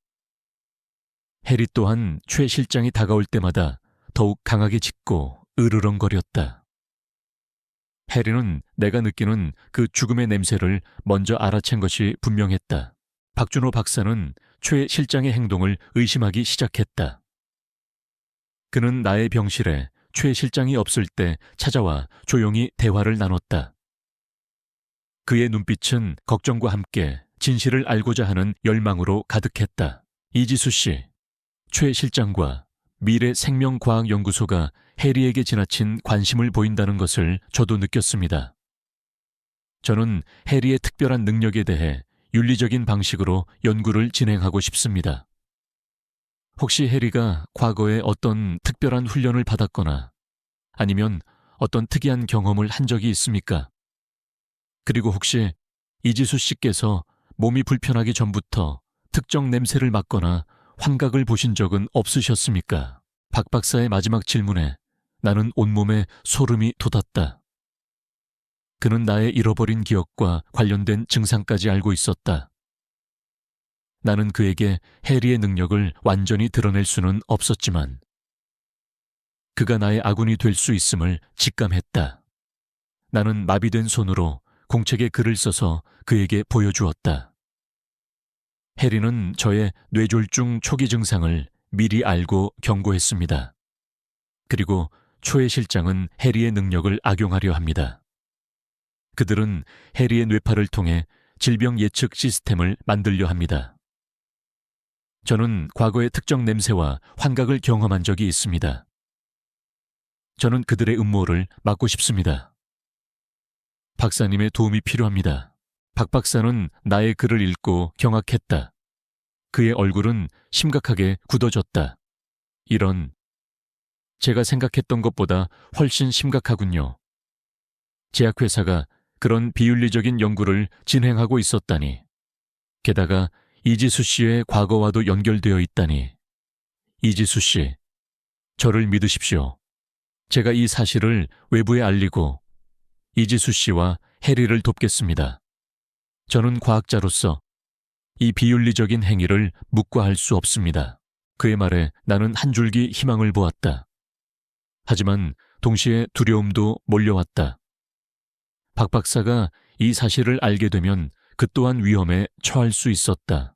해리 또한 최 실장이 다가올 때마다 더욱 강하게 짖고 으르렁거렸다. 해리는 내가 느끼는 그 죽음의 냄새를 먼저 알아챈 것이 분명했다. 박준호 박사는 최 실장의 행동을 의심하기 시작했다. 그는 나의 병실에 최 실장이 없을 때 찾아와 조용히 대화를 나눴다. 그의 눈빛은 걱정과 함께 진실을 알고자 하는 열망으로 가득했다. 이지수 씨, 최 실장과 미래생명과학연구소가 해리에게 지나친 관심을 보인다는 것을 저도 느꼈습니다. 저는 해리의 특별한 능력에 대해 윤리적인 방식으로 연구를 진행하고 싶습니다. 혹시 해리가 과거에 어떤 특별한 훈련을 받았거나 아니면 어떤 특이한 경험을 한 적이 있습니까? 그리고 혹시 이지수 씨께서 몸이 불편하기 전부터 특정 냄새를 맡거나 환각을 보신 적은 없으셨습니까? 박 박사의 마지막 질문에 나는 온몸에 소름이 돋았다. 그는 나의 잃어버린 기억과 관련된 증상까지 알고 있었다. 나는 그에게 해리의 능력을 완전히 드러낼 수는 없었지만 그가 나의 아군이 될 수 있음을 직감했다. 나는 마비된 손으로 공책에 글을 써서 그에게 보여주었다. 해리는 저의 뇌졸중 초기 증상을 미리 알고 경고했습니다. 그리고 초의 실장은 해리의 능력을 악용하려 합니다. 그들은 해리의 뇌파를 통해 질병 예측 시스템을 만들려 합니다. 저는 과거의 특정 냄새와 환각을 경험한 적이 있습니다. 저는 그들의 음모를 막고 싶습니다. 박사님의 도움이 필요합니다. 박 박사는 나의 글을 읽고 경악했다. 그의 얼굴은 심각하게 굳어졌다. 제가 생각했던 것보다 훨씬 심각하군요. 제약회사가 그런 비윤리적인 연구를 진행하고 있었다니. 게다가 이지수 씨의 과거와도 연결되어 있다니. 이지수 씨, 저를 믿으십시오. 제가 이 사실을 외부에 알리고 이지수 씨와 해리를 돕겠습니다. 저는 과학자로서 이 비윤리적인 행위를 묵과할 수 없습니다. 그의 말에 나는 한 줄기 희망을 보았다. 하지만 동시에 두려움도 몰려왔다. 박 박사가 이 사실을 알게 되면 그 또한 위험에 처할 수 있었다.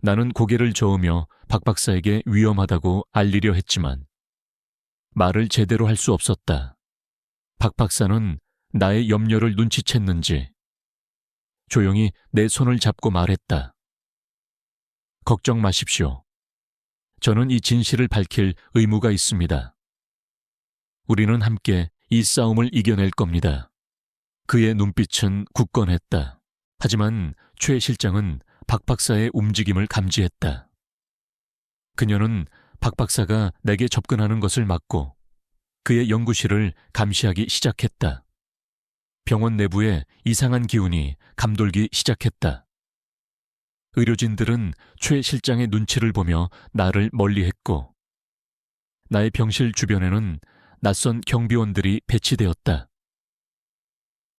나는 고개를 저으며 박 박사에게 위험하다고 알리려 했지만 말을 제대로 할 수 없었다. 박 박사는 나의 염려를 눈치챘는지 조용히 내 손을 잡고 말했다. 걱정 마십시오. 저는 이 진실을 밝힐 의무가 있습니다. 우리는 함께 이 싸움을 이겨낼 겁니다. 그의 눈빛은 굳건했다. 하지만 최 실장은 박 박사의 움직임을 감지했다. 그녀는 박 박사가 내게 접근하는 것을 막고 그의 연구실을 감시하기 시작했다. 병원 내부에 이상한 기운이 감돌기 시작했다. 의료진들은 최 실장의 눈치를 보며 나를 멀리했고 나의 병실 주변에는 낯선 경비원들이 배치되었다.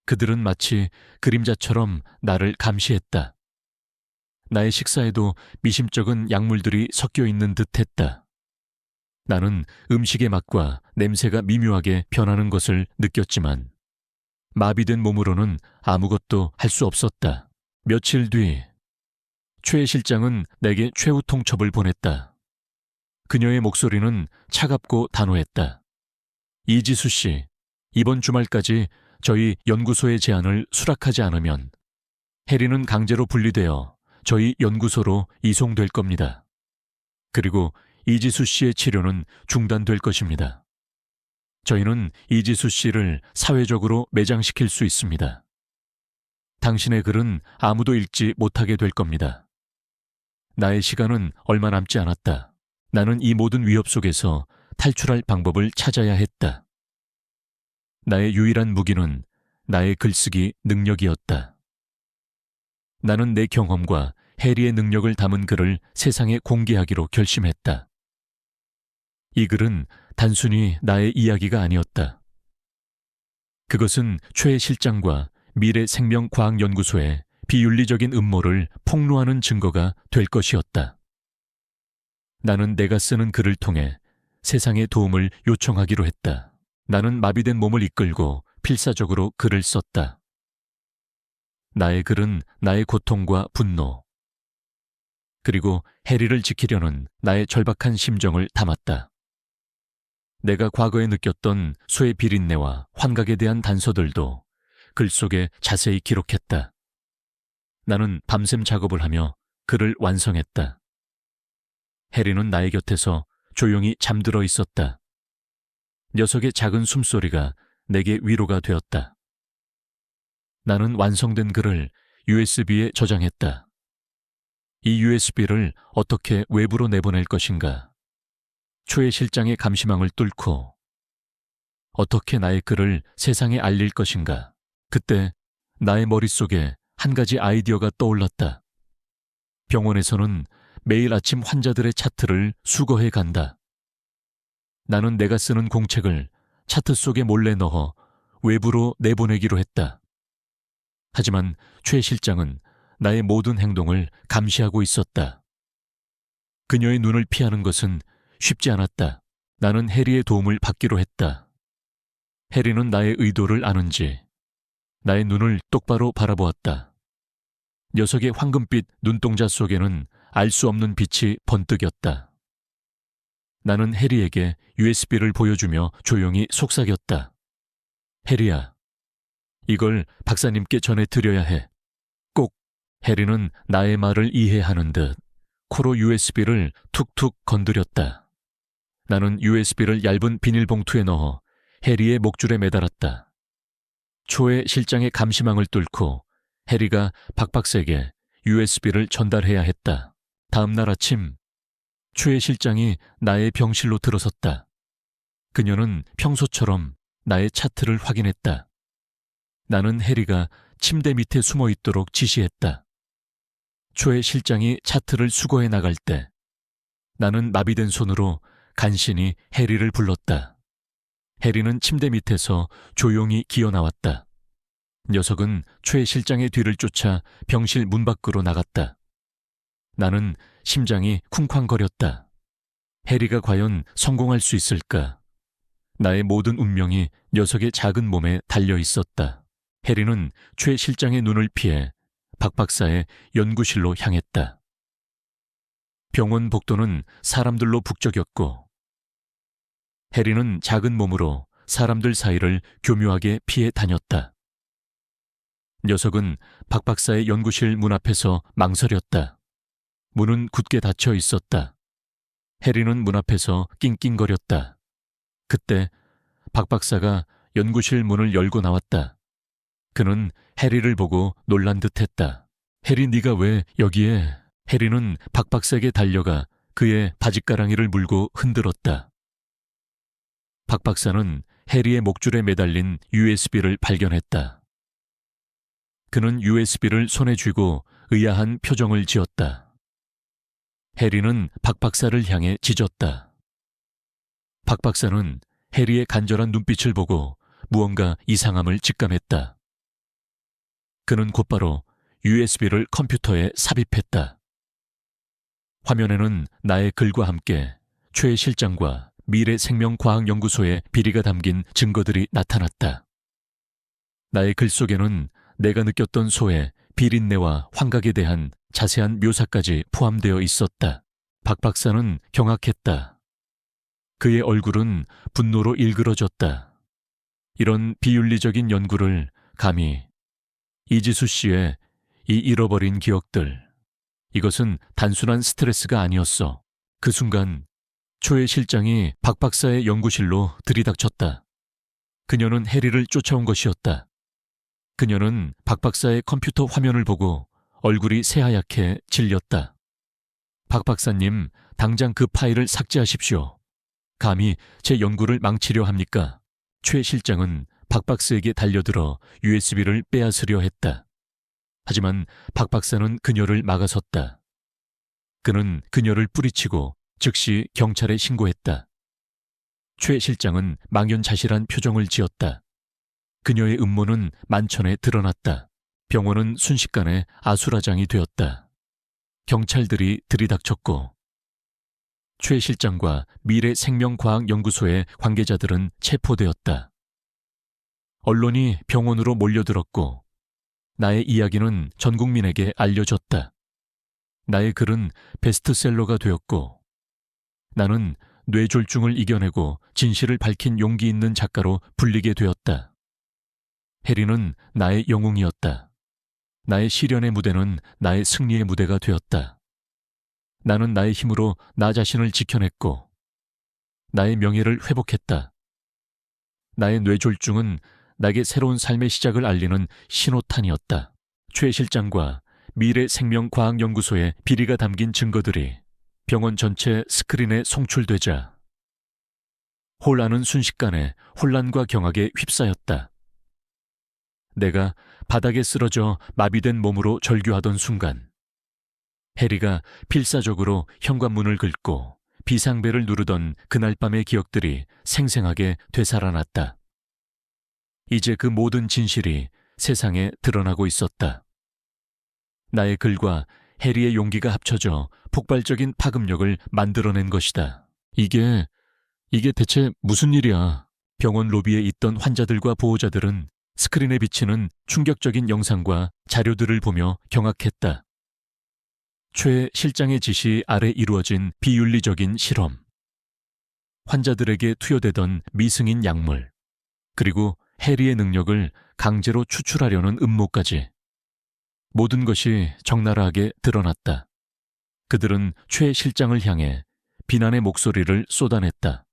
그들은 마치 그림자처럼 나를 감시했다. 나의 식사에도 미심쩍은 약물들이 섞여 있는 듯했다. 나는 음식의 맛과 냄새가 미묘하게 변하는 것을 느꼈지만 마비된 몸으로는 아무것도 할 수 없었다. 며칠 뒤 최 실장은 내게 최후 통첩을 보냈다. 그녀의 목소리는 차갑고 단호했다. 이지수 씨, 이번 주말까지 저희 연구소의 제안을 수락하지 않으면 해리는 강제로 분리되어 저희 연구소로 이송될 겁니다. 그리고 이지수 씨의 치료는 중단될 것입니다. 저희는 이지수 씨를 사회적으로 매장시킬 수 있습니다. 당신의 글은 아무도 읽지 못하게 될 겁니다. 나의 시간은 얼마 남지 않았다. 나는 이 모든 위협 속에서 탈출할 방법을 찾아야 했다. 나의 유일한 무기는 나의 글쓰기 능력이었다. 나는 내 경험과 해리의 능력을 담은 글을 세상에 공개하기로 결심했다. 이 글은 단순히 나의 이야기가 아니었다. 그것은 최 실장과 미래생명과학연구소의 비윤리적인 음모를 폭로하는 증거가 될 것이었다. 나는 내가 쓰는 글을 통해 세상의 도움을 요청하기로 했다. 나는 마비된 몸을 이끌고 필사적으로 글을 썼다. 나의 글은 나의 고통과 분노, 그리고 해리를 지키려는 나의 절박한 심정을 담았다. 내가 과거에 느꼈던 쇠의 비린내와 환각에 대한 단서들도 글 속에 자세히 기록했다. 나는 밤샘 작업을 하며 글을 완성했다. 해리는 나의 곁에서 조용히 잠들어 있었다. 녀석의 작은 숨소리가 내게 위로가 되었다. 나는 완성된 글을 USB에 저장했다. 이 USB를 어떻게 외부로 내보낼 것인가? 최 실장의 감시망을 뚫고 어떻게 나의 글을 세상에 알릴 것인가? 그때 나의 머릿속에 한 가지 아이디어가 떠올랐다. 병원에서는 매일 아침 환자들의 차트를 수거해 간다. 나는 내가 쓰는 공책을 차트 속에 몰래 넣어 외부로 내보내기로 했다. 하지만 최 실장은 나의 모든 행동을 감시하고 있었다. 그녀의 눈을 피하는 것은 쉽지 않았다. 나는 해리의 도움을 받기로 했다. 해리는 나의 의도를 아는지 나의 눈을 똑바로 바라보았다. 녀석의 황금빛 눈동자 속에는 알 수 없는 빛이 번뜩였다. 나는 해리에게 USB를 보여주며 조용히 속삭였다. 해리야, 이걸 박사님께 전해드려야 해. 꼭. 해리는 나의 말을 이해하는 듯 코로 USB를 툭툭 건드렸다. 나는 USB를 얇은 비닐봉투에 넣어 해리의 목줄에 매달았다. 초의 실장의 감시망을 뚫고 해리가 박 박사에게 USB를 전달해야 했다. 다음 날 아침, 초의 실장이 나의 병실로 들어섰다. 그녀는 평소처럼 나의 차트를 확인했다. 나는 해리가 침대 밑에 숨어 있도록 지시했다. 초의 실장이 차트를 수거해 나갈 때 나는 마비된 손으로 간신히 해리를 불렀다. 해리는 침대 밑에서 조용히 기어 나왔다. 녀석은 최 실장의 뒤를 쫓아 병실 문 밖으로 나갔다. 나는 심장이 쿵쾅거렸다. 해리가 과연 성공할 수 있을까? 나의 모든 운명이 녀석의 작은 몸에 달려 있었다. 해리는 최 실장의 눈을 피해 박 박사의 연구실로 향했다. 병원 복도는 사람들로 북적였고 해리는 작은 몸으로 사람들 사이를 교묘하게 피해 다녔다. 녀석은 박 박사의 연구실 문 앞에서 망설였다. 문은 굳게 닫혀 있었다. 해리는 문 앞에서 낑낑거렸다. 그때 박 박사가 연구실 문을 열고 나왔다. 그는 해리를 보고 놀란 듯했다. 해리, 네가 왜 여기에? 해리는 박 박사에게 달려가 그의 바짓가랑이를 물고 흔들었다. 박 박사는 해리의 목줄에 매달린 USB를 발견했다. 그는 USB를 손에 쥐고 의아한 표정을 지었다. 해리는 박 박사를 향해 짖었다. 박 박사는 해리의 간절한 눈빛을 보고 무언가 이상함을 직감했다. 그는 곧바로 USB를 컴퓨터에 삽입했다. 화면에는 나의 글과 함께 최 실장과 미래생명과학연구소의 비리가 담긴 증거들이 나타났다. 나의 글 속에는 내가 느꼈던 소의 비린내와 환각에 대한 자세한 묘사까지 포함되어 있었다. 박 박사는 경악했다. 그의 얼굴은 분노로 일그러졌다. 이런 비윤리적인 연구를 감히 이지수 씨의 이 잃어버린 기억들, 이것은 단순한 스트레스가 아니었어. 그 순간 초의 실장이 박 박사의 연구실로 들이닥쳤다. 그녀는 해리를 쫓아온 것이었다. 그녀는 박 박사의 컴퓨터 화면을 보고 얼굴이 새하얗게 질렸다. 박 박사님, 당장 그 파일을 삭제하십시오. 감히 제 연구를 망치려 합니까? 최 실장은 박 박사에게 달려들어 USB를 빼앗으려 했다. 하지만 박 박사는 그녀를 막아섰다. 그는 그녀를 뿌리치고 즉시 경찰에 신고했다. 최 실장은 망연자실한 표정을 지었다. 그녀의 음모는 만천에 드러났다. 병원은 순식간에 아수라장이 되었다. 경찰들이 들이닥쳤고 최 실장과 미래생명과학연구소의 관계자들은 체포되었다. 언론이 병원으로 몰려들었고 나의 이야기는 전 국민에게 알려졌다. 나의 글은 베스트셀러가 되었고 나는 뇌졸중을 이겨내고 진실을 밝힌 용기 있는 작가로 불리게 되었다. 해리는 나의 영웅이었다. 나의 시련의 무대는 나의 승리의 무대가 되었다. 나는 나의 힘으로 나 자신을 지켜냈고 나의 명예를 회복했다. 나의 뇌졸중은 나에게 새로운 삶의 시작을 알리는 신호탄이었다. 최 실장과 미래생명과학연구소의 비리가 담긴 증거들이 병원 전체 스크린에 송출되자 홀안은 순식간에 혼란과 경악에 휩싸였다. 내가 바닥에 쓰러져 마비된 몸으로 절규하던 순간 해리가 필사적으로 현관문을 긁고 비상벨을 누르던 그날 밤의 기억들이 생생하게 되살아났다. 이제 그 모든 진실이 세상에 드러나고 있었다. 나의 글과 해리의 용기가 합쳐져 폭발적인 파급력을 만들어낸 것이다. 이게 대체 무슨 일이야? 병원 로비에 있던 환자들과 보호자들은 스크린에 비치는 충격적인 영상과 자료들을 보며 경악했다. 최 실장의 지시 아래 이루어진 비윤리적인 실험, 환자들에게 투여되던 미승인 약물, 그리고 해리의 능력을 강제로 추출하려는 음모까지. 모든 것이 적나라하게 드러났다. 그들은 최 실장을 향해 비난의 목소리를 쏟아냈다.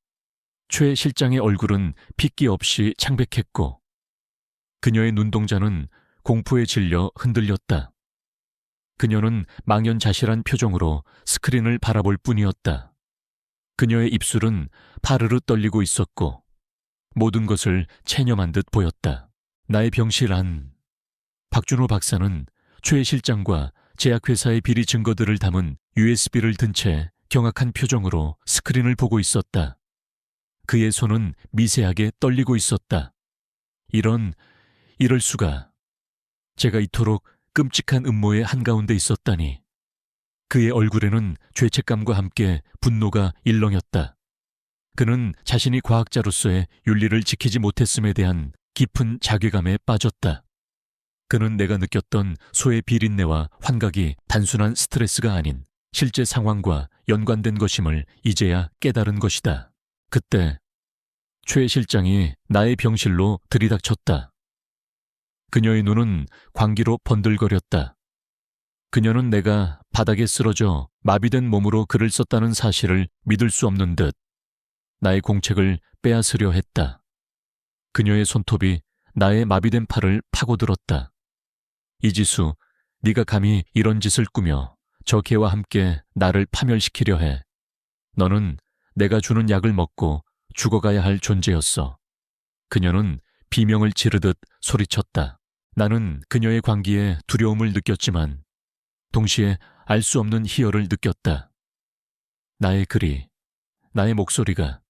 최 실장의 얼굴은 핏기 없이 창백했고 그녀의 눈동자는 공포에 질려 흔들렸다. 그녀는 망연자실한 표정으로 스크린을 바라볼 뿐이었다. 그녀의 입술은 파르르 떨리고 있었고 모든 것을 체념한 듯 보였다. 나의 병실 안. 박준호 박사는 최 실장과 제약회사의 비리 증거들을 담은 USB를 든 채 경악한 표정으로 스크린을 보고 있었다. 그의 손은 미세하게 떨리고 있었다. 이럴 수가. 제가 이토록 끔찍한 음모의 한가운데 있었다니. 그의 얼굴에는 죄책감과 함께 분노가 일렁였다. 그는 자신이 과학자로서의 윤리를 지키지 못했음에 대한 깊은 자괴감에 빠졌다. 그는 내가 느꼈던 소의 비린내와 환각이 단순한 스트레스가 아닌 실제 상황과 연관된 것임을 이제야 깨달은 것이다. 그때 최 실장이 나의 병실로 들이닥쳤다. 그녀의 눈은 광기로 번들거렸다. 그녀는 내가 바닥에 쓰러져 마비된 몸으로 글을 썼다는 사실을 믿을 수 없는 듯 나의 공책을 빼앗으려 했다. 그녀의 손톱이 나의 마비된 팔을 파고들었다. 이지수, 네가 감히 이런 짓을 꾸며 저 개와 함께 나를 파멸시키려 해. 너는 내가 주는 약을 먹고 죽어가야 할 존재였어. 그녀는 비명을 지르듯 소리쳤다. 나는 그녀의 광기에 두려움을 느꼈지만 동시에 알 수 없는 희열을 느꼈다. 나의 글이, 나의 목소리가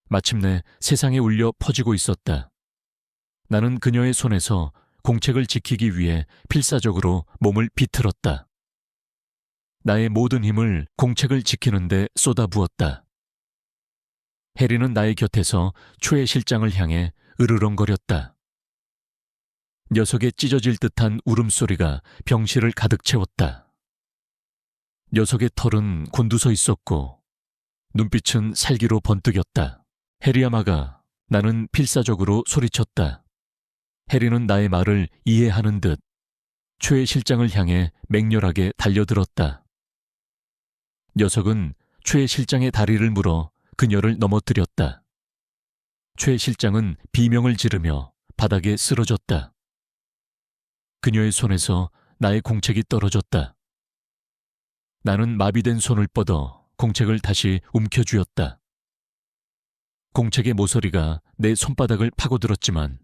마침내 세상에 울려 퍼지고 있었다. 나는 그녀의 손에서 공책을 지키기 위해 필사적으로 몸을 비틀었다. 나의 모든 힘을 공책을 지키는데 쏟아부었다. 해리는 나의 곁에서 최 실장을 향해 으르렁거렸다. 녀석의 찢어질 듯한 울음소리가 병실을 가득 채웠다. 녀석의 털은 곤두서 있었고 눈빛은 살기로 번뜩였다. 해리야마가, 나는 필사적으로 소리쳤다. 해리는 나의 말을 이해하는 듯 최 실장을 향해 맹렬하게 달려들었다. 녀석은 최 실장의 다리를 물어 그녀를 넘어뜨렸다. 최 실장은 비명을 지르며 바닥에 쓰러졌다. 그녀의 손에서 나의 공책이 떨어졌다. 나는 마비된 손을 뻗어 공책을 다시 움켜쥐었다. 공책의 모서리가 내 손바닥을 파고들었지만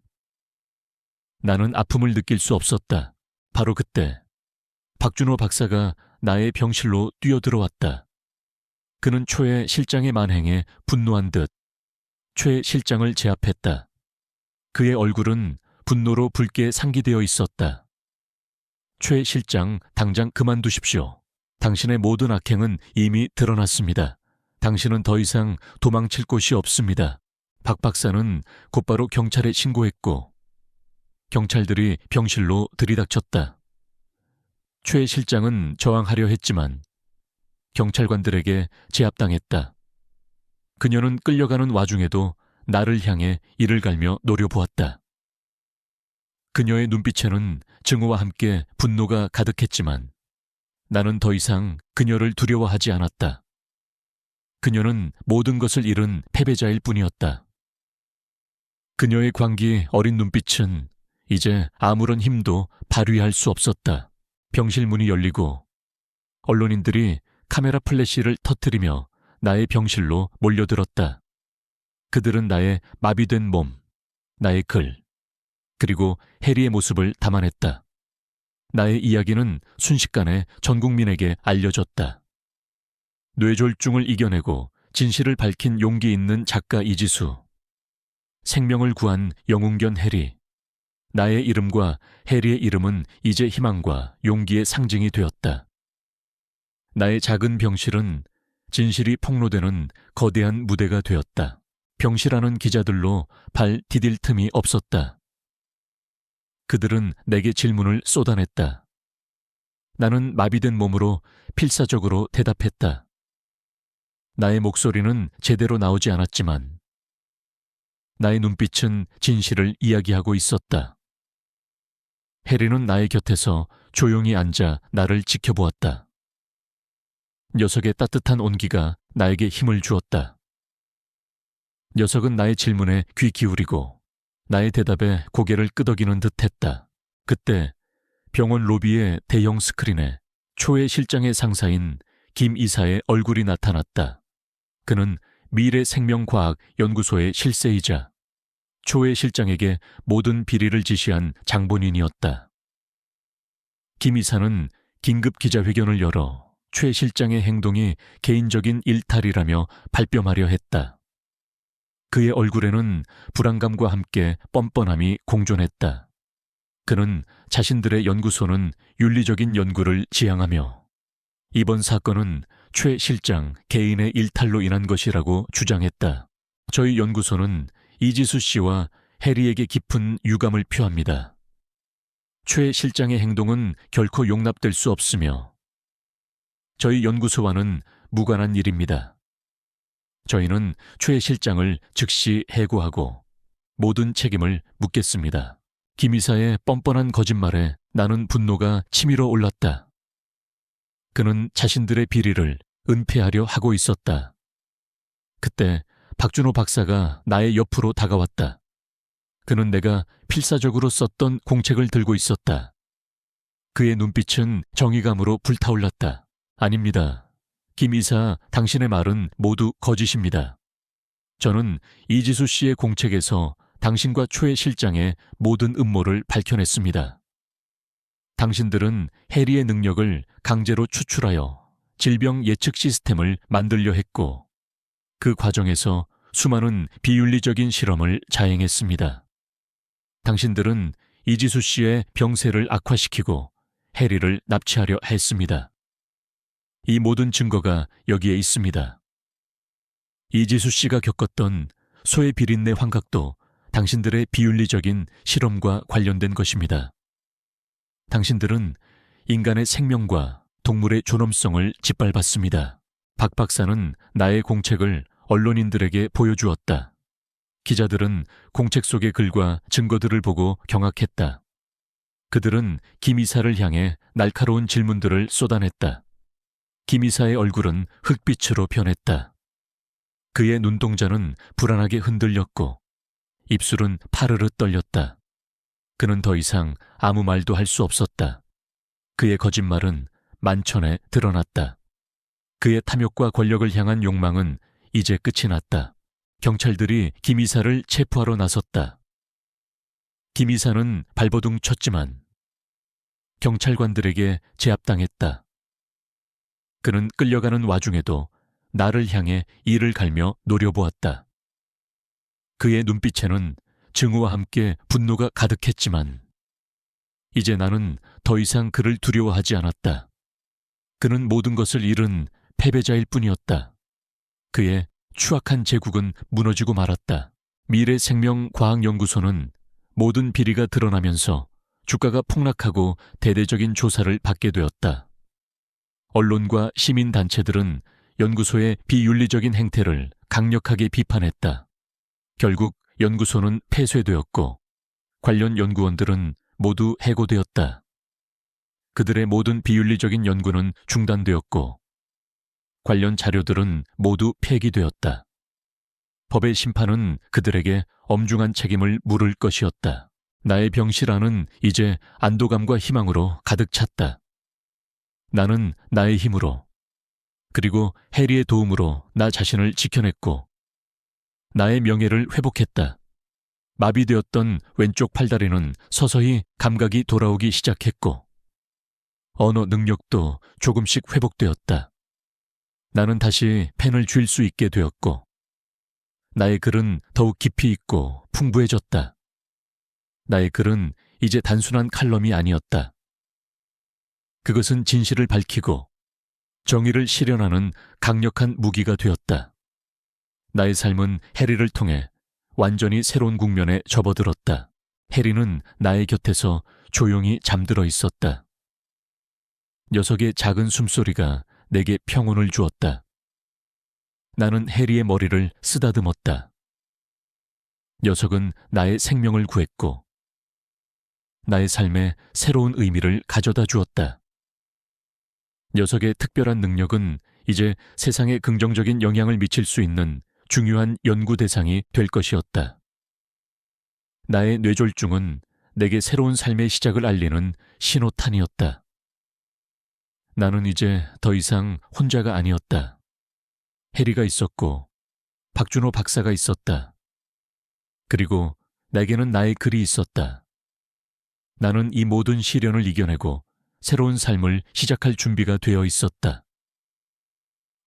나는 아픔을 느낄 수 없었다. 바로 그때 박준호 박사가 나의 병실로 뛰어들어왔다. 그는 최 실장의 만행에 분노한 듯 최 실장을 제압했다. 그의 얼굴은 분노로 붉게 상기되어 있었다. 최 실장, 당장 그만두십시오. 당신의 모든 악행은 이미 드러났습니다. 당신은 더 이상 도망칠 곳이 없습니다. 박 박사는 곧바로 경찰에 신고했고 경찰들이 병실로 들이닥쳤다. 최 실장은 저항하려 했지만 경찰관들에게 제압당했다. 그녀는 끌려가는 와중에도 나를 향해 이를 갈며 노려보았다. 그녀의 눈빛에는 증오와 함께 분노가 가득했지만 나는 더 이상 그녀를 두려워하지 않았다. 그녀는 모든 것을 잃은 패배자일 뿐이었다. 그녀의 광기 어린 눈빛은 이제 아무런 힘도 발휘할 수 없었다. 병실 문이 열리고 언론인들이 카메라 플래시를 터뜨리며 나의 병실로 몰려들었다. 그들은 나의 마비된 몸, 나의 글, 그리고 해리의 모습을 담아냈다. 나의 이야기는 순식간에 전 국민에게 알려졌다. 뇌졸중을 이겨내고 진실을 밝힌 용기 있는 작가 이지수, 생명을 구한 영웅견 해리, 나의 이름과 해리의 이름은 이제 희망과 용기의 상징이 되었다. 나의 작은 병실은 진실이 폭로되는 거대한 무대가 되었다. 병실하는 기자들로 발 디딜 틈이 없었다. 그들은 내게 질문을 쏟아냈다. 나는 마비된 몸으로 필사적으로 대답했다. 나의 목소리는 제대로 나오지 않았지만 나의 눈빛은 진실을 이야기하고 있었다. 해리는 나의 곁에서 조용히 앉아 나를 지켜보았다. 녀석의 따뜻한 온기가 나에게 힘을 주었다. 녀석은 나의 질문에 귀 기울이고 나의 대답에 고개를 끄덕이는 듯했다. 그때 병원 로비의 대형 스크린에 초회 실장의 상사인 김 이사의 얼굴이 나타났다. 그는 미래생명과학연구소의 실세이자 초회 실장에게 모든 비리를 지시한 장본인이었다. 김 이사는 긴급 기자회견을 열어 최 실장의 행동이 개인적인 일탈이라며 발뺌하려 했다. 그의 얼굴에는 불안감과 함께 뻔뻔함이 공존했다. 그는 자신들의 연구소는 윤리적인 연구를 지향하며 이번 사건은 최 실장 개인의 일탈로 인한 것이라고 주장했다. 저희 연구소는 이지수 씨와 해리에게 깊은 유감을 표합니다. 최 실장의 행동은 결코 용납될 수 없으며 저희 연구소와는 무관한 일입니다. 저희는 최 실장을 즉시 해고하고 모든 책임을 묻겠습니다. 김 이사의 뻔뻔한 거짓말에 나는 분노가 치밀어 올랐다. 그는 자신들의 비리를 은폐하려 하고 있었다. 그때 박준호 박사가 나의 옆으로 다가왔다. 그는 내가 필사적으로 썼던 공책을 들고 있었다. 그의 눈빛은 정의감으로 불타올랐다. 아닙니다. 김 이사, 당신의 말은 모두 거짓입니다. 저는 이지수 씨의 공책에서 당신과 최 실장의 모든 음모를 밝혀냈습니다. 당신들은 해리의 능력을 강제로 추출하여 질병 예측 시스템을 만들려 했고 그 과정에서 수많은 비윤리적인 실험을 자행했습니다. 당신들은 이지수 씨의 병세를 악화시키고 해리를 납치하려 했습니다. 이 모든 증거가 여기에 있습니다. 이지수 씨가 겪었던 소의 비린내 환각도 당신들의 비윤리적인 실험과 관련된 것입니다. 당신들은 인간의 생명과 동물의 존엄성을 짓밟았습니다. 박 박사는 나의 공책을 언론인들에게 보여주었다. 기자들은 공책 속의 글과 증거들을 보고 경악했다. 그들은 김 이사를 향해 날카로운 질문들을 쏟아냈다. 김 이사의 얼굴은 흑빛으로 변했다. 그의 눈동자는 불안하게 흔들렸고 입술은 파르르 떨렸다. 그는 더 이상 아무 말도 할 수 없었다. 그의 거짓말은 만천에 드러났다. 그의 탐욕과 권력을 향한 욕망은 이제 끝이 났다. 경찰들이 김 이사를 체포하러 나섰다. 김 이사는 발버둥 쳤지만 경찰관들에게 제압당했다. 그는 끌려가는 와중에도 나를 향해 이를 갈며 노려보았다. 그의 눈빛에는 증오와 함께 분노가 가득했지만 이제 나는 더 이상 그를 두려워하지 않았다. 그는 모든 것을 잃은 패배자일 뿐이었다. 그의 추악한 제국은 무너지고 말았다. 미래생명과학연구소는 모든 비리가 드러나면서 주가가 폭락하고 대대적인 조사를 받게 되었다. 언론과 시민단체들은 연구소의 비윤리적인 행태를 강력하게 비판했다. 결국 연구소는 폐쇄되었고 관련 연구원들은 모두 해고되었다. 그들의 모든 비윤리적인 연구는 중단되었고 관련 자료들은 모두 폐기되었다. 법의 심판은 그들에게 엄중한 책임을 물을 것이었다. 나의 병실 안은 이제 안도감과 희망으로 가득 찼다. 나는 나의 힘으로 그리고 해리의 도움으로 나 자신을 지켜냈고 나의 명예를 회복했다. 마비되었던 왼쪽 팔다리는 서서히 감각이 돌아오기 시작했고 언어 능력도 조금씩 회복되었다. 나는 다시 펜을 쥘 수 있게 되었고 나의 글은 더욱 깊이 있고 풍부해졌다. 나의 글은 이제 단순한 칼럼이 아니었다. 그것은 진실을 밝히고 정의를 실현하는 강력한 무기가 되었다. 나의 삶은 해리를 통해 완전히 새로운 국면에 접어들었다. 해리는 나의 곁에서 조용히 잠들어 있었다. 녀석의 작은 숨소리가 내게 평온을 주었다. 나는 해리의 머리를 쓰다듬었다. 녀석은 나의 생명을 구했고 나의 삶에 새로운 의미를 가져다 주었다. 녀석의 특별한 능력은 이제 세상에 긍정적인 영향을 미칠 수 있는 중요한 연구 대상이 될 것이었다. 나의 뇌졸중은 내게 새로운 삶의 시작을 알리는 신호탄이었다. 나는 이제 더 이상 혼자가 아니었다. 해리가 있었고 박준호 박사가 있었다. 그리고 내게는 나의 글이 있었다. 나는 이 모든 시련을 이겨내고 새로운 삶을 시작할 준비가 되어 있었다.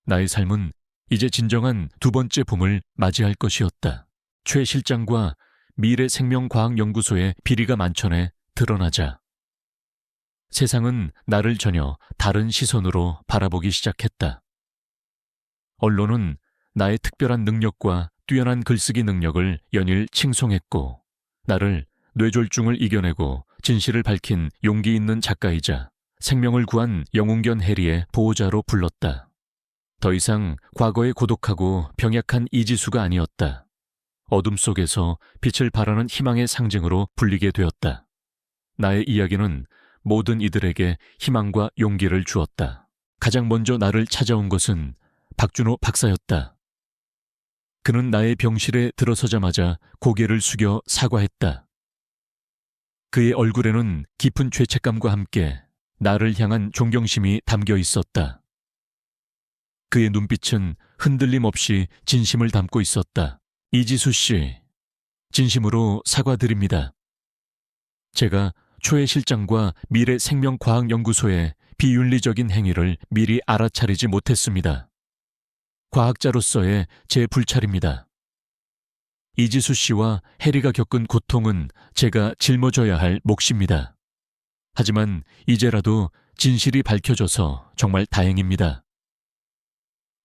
나의 삶은 이제 진정한 두 번째 봄을 맞이할 것이었다. 최 실장과 미래생명과학연구소의 비리가 만천해 드러나자 세상은 나를 전혀 다른 시선으로 바라보기 시작했다. 언론은 나의 특별한 능력과 뛰어난 글쓰기 능력을 연일 칭송했고 나를 뇌졸중을 이겨내고 진실을 밝힌 용기 있는 작가이자 생명을 구한 영웅견 해리의 보호자로 불렀다. 더 이상 과거의 고독하고 병약한 이지수가 아니었다. 어둠 속에서 빛을 발하는 희망의 상징으로 불리게 되었다. 나의 이야기는 모든 이들에게 희망과 용기를 주었다. 가장 먼저 나를 찾아온 것은 박준호 박사였다. 그는 나의 병실에 들어서자마자 고개를 숙여 사과했다. 그의 얼굴에는 깊은 죄책감과 함께 나를 향한 존경심이 담겨 있었다. 그의 눈빛은 흔들림 없이 진심을 담고 있었다. 이지수 씨, 진심으로 사과드립니다. 제가 초회 실장과 미래생명과학연구소의 비윤리적인 행위를 미리 알아차리지 못했습니다. 과학자로서의 제 불찰입니다. 이지수 씨와 해리가 겪은 고통은 제가 짊어져야 할 몫입니다. 하지만 이제라도 진실이 밝혀져서 정말 다행입니다.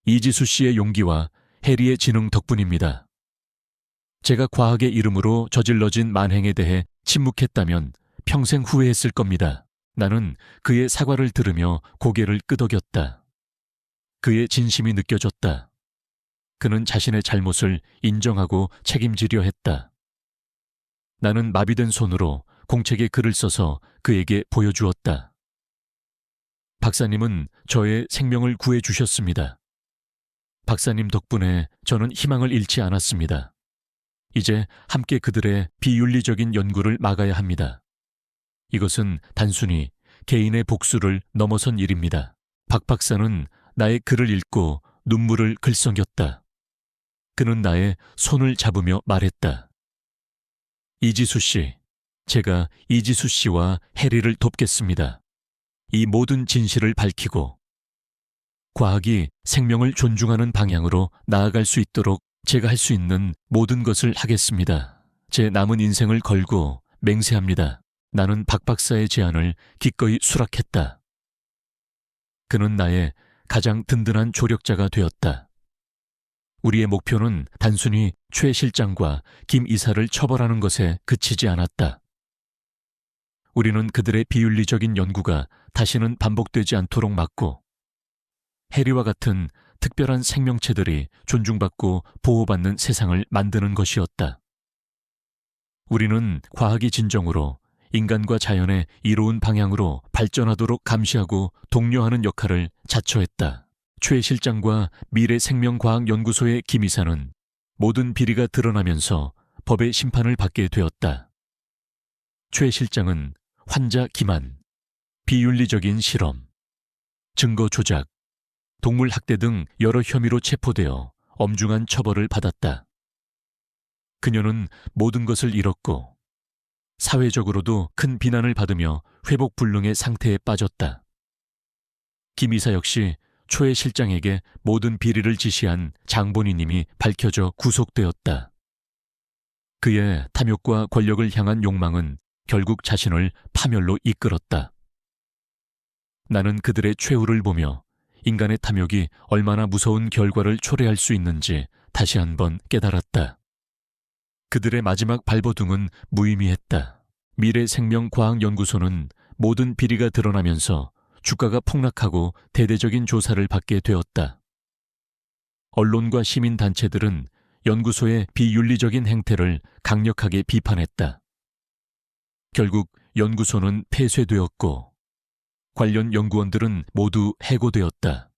이지수 씨의 용기와 해리의 지능 덕분입니다. 제가 과학의 이름으로 저질러진 만행에 대해 침묵했다면 평생 후회했을 겁니다. 나는 그의 사과를 들으며 고개를 끄덕였다. 그의 진심이 느껴졌다. 그는 자신의 잘못을 인정하고 책임지려 했다. 나는 마비된 손으로 공책에 글을 써서 그에게 보여주었다. 박사님은 저의 생명을 구해주셨습니다. 박사님 덕분에 저는 희망을 잃지 않았습니다. 이제 함께 그들의 비윤리적인 연구를 막아야 합니다. 이것은 단순히 개인의 복수를 넘어선 일입니다. 박 박사는 나의 글을 읽고 눈물을 글썽였다. 그는 나의 손을 잡으며 말했다. 이지수 씨, 제가 이지수 씨와 해리를 돕겠습니다. 이 모든 진실을 밝히고 과학이 생명을 존중하는 방향으로 나아갈 수 있도록 제가 할 수 있는 모든 것을 하겠습니다. 제 남은 인생을 걸고 맹세합니다. 나는 박 박사의 제안을 기꺼이 수락했다. 그는 나의 가장 든든한 조력자가 되었다. 우리의 목표는 단순히 최 실장과 김 이사를 처벌하는 것에 그치지 않았다. 우리는 그들의 비윤리적인 연구가 다시는 반복되지 않도록 막고 해리와 같은 특별한 생명체들이 존중받고 보호받는 세상을 만드는 것이었다. 우리는 과학이 진정으로 인간과 자연의 이로운 방향으로 발전하도록 감시하고 독려하는 역할을 자처했다. 최 실장과 미래생명과학연구소의 김 이사는 모든 비리가 드러나면서 법의 심판을 받게 되었다. 최 실장은 환자 기만, 비윤리적인 실험, 증거 조작, 동물 학대 등 여러 혐의로 체포되어 엄중한 처벌을 받았다. 그녀는 모든 것을 잃었고 사회적으로도 큰 비난을 받으며 회복 불능의 상태에 빠졌다. 김 이사 역시 초회 실장에게 모든 비리를 지시한 장본인님이 밝혀져 구속되었다. 그의 탐욕과 권력을 향한 욕망은 결국 자신을 파멸로 이끌었다. 나는 그들의 최후를 보며 인간의 탐욕이 얼마나 무서운 결과를 초래할 수 있는지 다시 한번 깨달았다. 그들의 마지막 발버둥은 무의미했다. 미래생명과학연구소는 모든 비리가 드러나면서 주가가 폭락하고 대대적인 조사를 받게 되었다. 언론과 시민단체들은 연구소의 비윤리적인 행태를 강력하게 비판했다. 결국 연구소는 폐쇄되었고 관련 연구원들은 모두 해고되었다.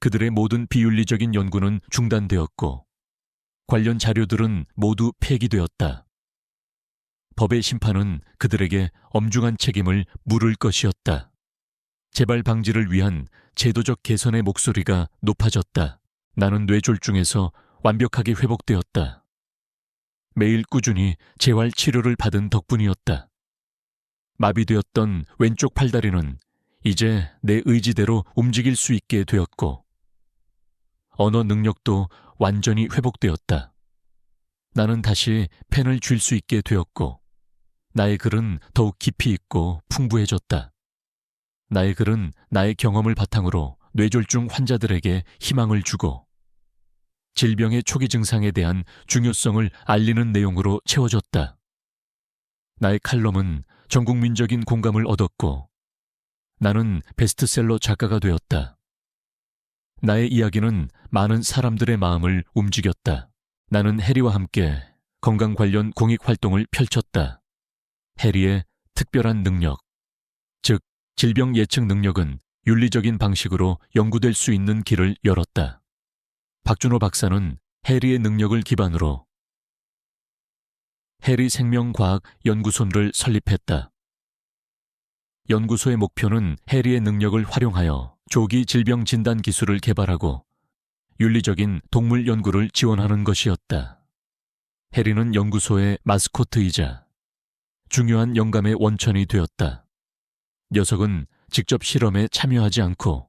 그들의 모든 비윤리적인 연구는 중단되었고 관련 자료들은 모두 폐기되었다. 법의 심판은 그들에게 엄중한 책임을 물을 것이었다. 재발 방지를 위한 제도적 개선의 목소리가 높아졌다. 나는 뇌졸중에서 완벽하게 회복되었다. 매일 꾸준히 재활 치료를 받은 덕분이었다. 마비되었던 왼쪽 팔다리는 이제 내 의지대로 움직일 수 있게 되었고 언어 능력도 완전히 회복되었다. 나는 다시 펜을 쥘 수 있게 되었고 나의 글은 더욱 깊이 있고 풍부해졌다. 나의 글은 나의 경험을 바탕으로 뇌졸중 환자들에게 희망을 주고 질병의 초기 증상에 대한 중요성을 알리는 내용으로 채워졌다. 나의 칼럼은 전국민적인 공감을 얻었고 나는 베스트셀러 작가가 되었다. 나의 이야기는 많은 사람들의 마음을 움직였다. 나는 해리와 함께 건강 관련 공익활동을 펼쳤다. 해리의 특별한 능력, 즉 질병 예측 능력은 윤리적인 방식으로 연구될 수 있는 길을 열었다. 박준호 박사는 해리의 능력을 기반으로 해리 생명과학연구소를 설립했다. 연구소의 목표는 해리의 능력을 활용하여 조기 질병 진단 기술을 개발하고 윤리적인 동물 연구를 지원하는 것이었다. 해리는 연구소의 마스코트이자 중요한 영감의 원천이 되었다. 녀석은 직접 실험에 참여하지 않고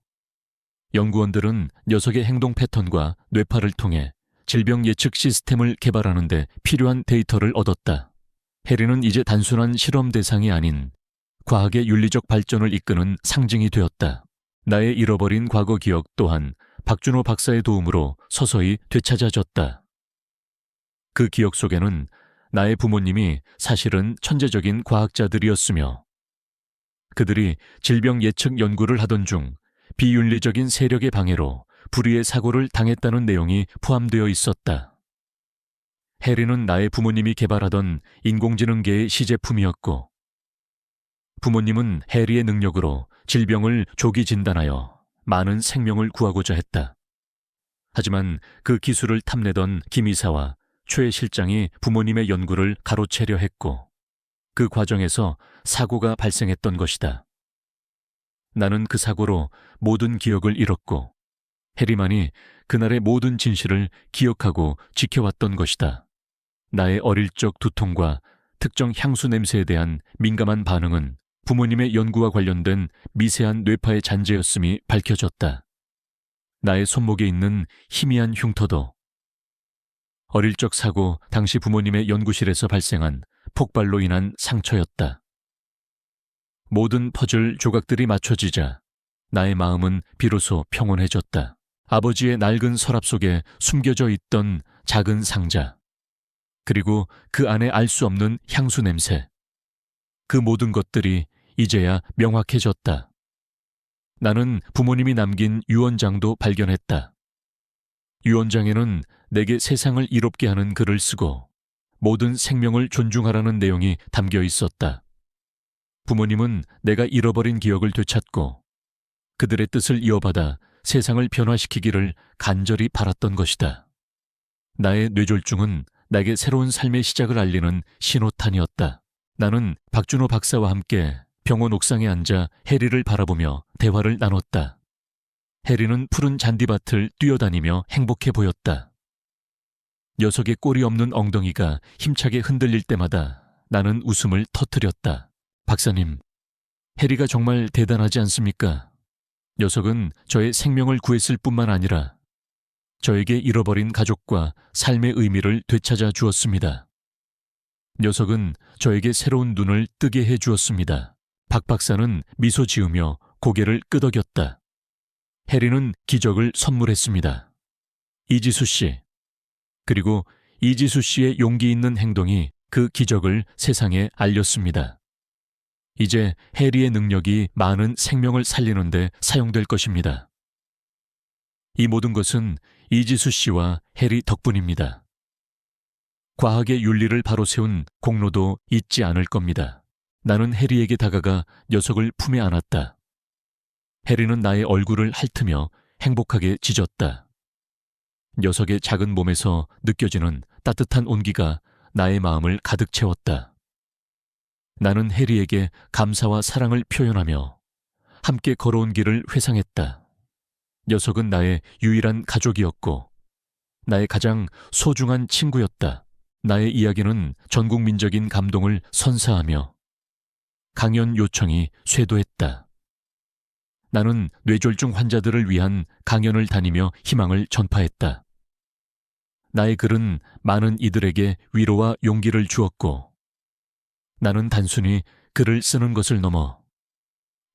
연구원들은 녀석의 행동 패턴과 뇌파를 통해 질병 예측 시스템을 개발하는 데 필요한 데이터를 얻었다. 해리는 이제 단순한 실험 대상이 아닌 과학의 윤리적 발전을 이끄는 상징이 되었다. 나의 잃어버린 과거 기억 또한 박준호 박사의 도움으로 서서히 되찾아졌다. 그 기억 속에는 나의 부모님이 사실은 천재적인 과학자들이었으며 그들이 질병 예측 연구를 하던 중 비윤리적인 세력의 방해로 불의의 사고를 당했다는 내용이 포함되어 있었다. 해리는 나의 부모님이 개발하던 인공지능계의 시제품이었고 부모님은 해리의 능력으로 질병을 조기 진단하여 많은 생명을 구하고자 했다. 하지만 그 기술을 탐내던 김 이사와 최 실장이 부모님의 연구를 가로채려 했고 그 과정에서 사고가 발생했던 것이다. 나는 그 사고로 모든 기억을 잃었고 해리만이 그날의 모든 진실을 기억하고 지켜왔던 것이다. 나의 어릴 적 두통과 특정 향수 냄새에 대한 민감한 반응은 부모님의 연구와 관련된 미세한 뇌파의 잔재였음이 밝혀졌다. 나의 손목에 있는 희미한 흉터도 어릴 적 사고 당시 부모님의 연구실에서 발생한 폭발로 인한 상처였다. 모든 퍼즐 조각들이 맞춰지자 나의 마음은 비로소 평온해졌다. 아버지의 낡은 서랍 속에 숨겨져 있던 작은 상자, 그리고 그 안에 알 수 없는 향수 냄새, 그 모든 것들이 이제야 명확해졌다. 나는 부모님이 남긴 유언장도 발견했다. 유언장에는 내게 세상을 이롭게 하는 글을 쓰고 모든 생명을 존중하라는 내용이 담겨 있었다. 부모님은 내가 잃어버린 기억을 되찾고 그들의 뜻을 이어받아 세상을 변화시키기를 간절히 바랐던 것이다. 나의 뇌졸중은 내게 새로운 삶의 시작을 알리는 신호탄이었다. 나는 박준호 박사와 함께 병원 옥상에 앉아 해리를 바라보며 대화를 나눴다. 해리는 푸른 잔디밭을 뛰어다니며 행복해 보였다. 녀석의 꼬리 없는 엉덩이가 힘차게 흔들릴 때마다 나는 웃음을 터뜨렸다. 박사님, 해리가 정말 대단하지 않습니까? 녀석은 저의 생명을 구했을 뿐만 아니라 저에게 잃어버린 가족과 삶의 의미를 되찾아 주었습니다. 녀석은 저에게 새로운 눈을 뜨게 해 주었습니다. 박 박사는 미소 지으며 고개를 끄덕였다. 해리는 기적을 선물했습니다. 이지수 씨. 그리고 이지수 씨의 용기 있는 행동이 그 기적을 세상에 알렸습니다. 이제 해리의 능력이 많은 생명을 살리는 데 사용될 것입니다. 이 모든 것은 이지수 씨와 해리 덕분입니다. 과학의 윤리를 바로 세운 공로도 잊지 않을 겁니다. 나는 해리에게 다가가 녀석을 품에 안았다. 해리는 나의 얼굴을 핥으며 행복하게 짖었다. 녀석의 작은 몸에서 느껴지는 따뜻한 온기가 나의 마음을 가득 채웠다. 나는 해리에게 감사와 사랑을 표현하며 함께 걸어온 길을 회상했다. 녀석은 나의 유일한 가족이었고 나의 가장 소중한 친구였다. 나의 이야기는 전국민적인 감동을 선사하며 강연 요청이 쇄도했다. 나는 뇌졸중 환자들을 위한 강연을 다니며 희망을 전파했다. 나의 글은 많은 이들에게 위로와 용기를 주었고 나는 단순히 글을 쓰는 것을 넘어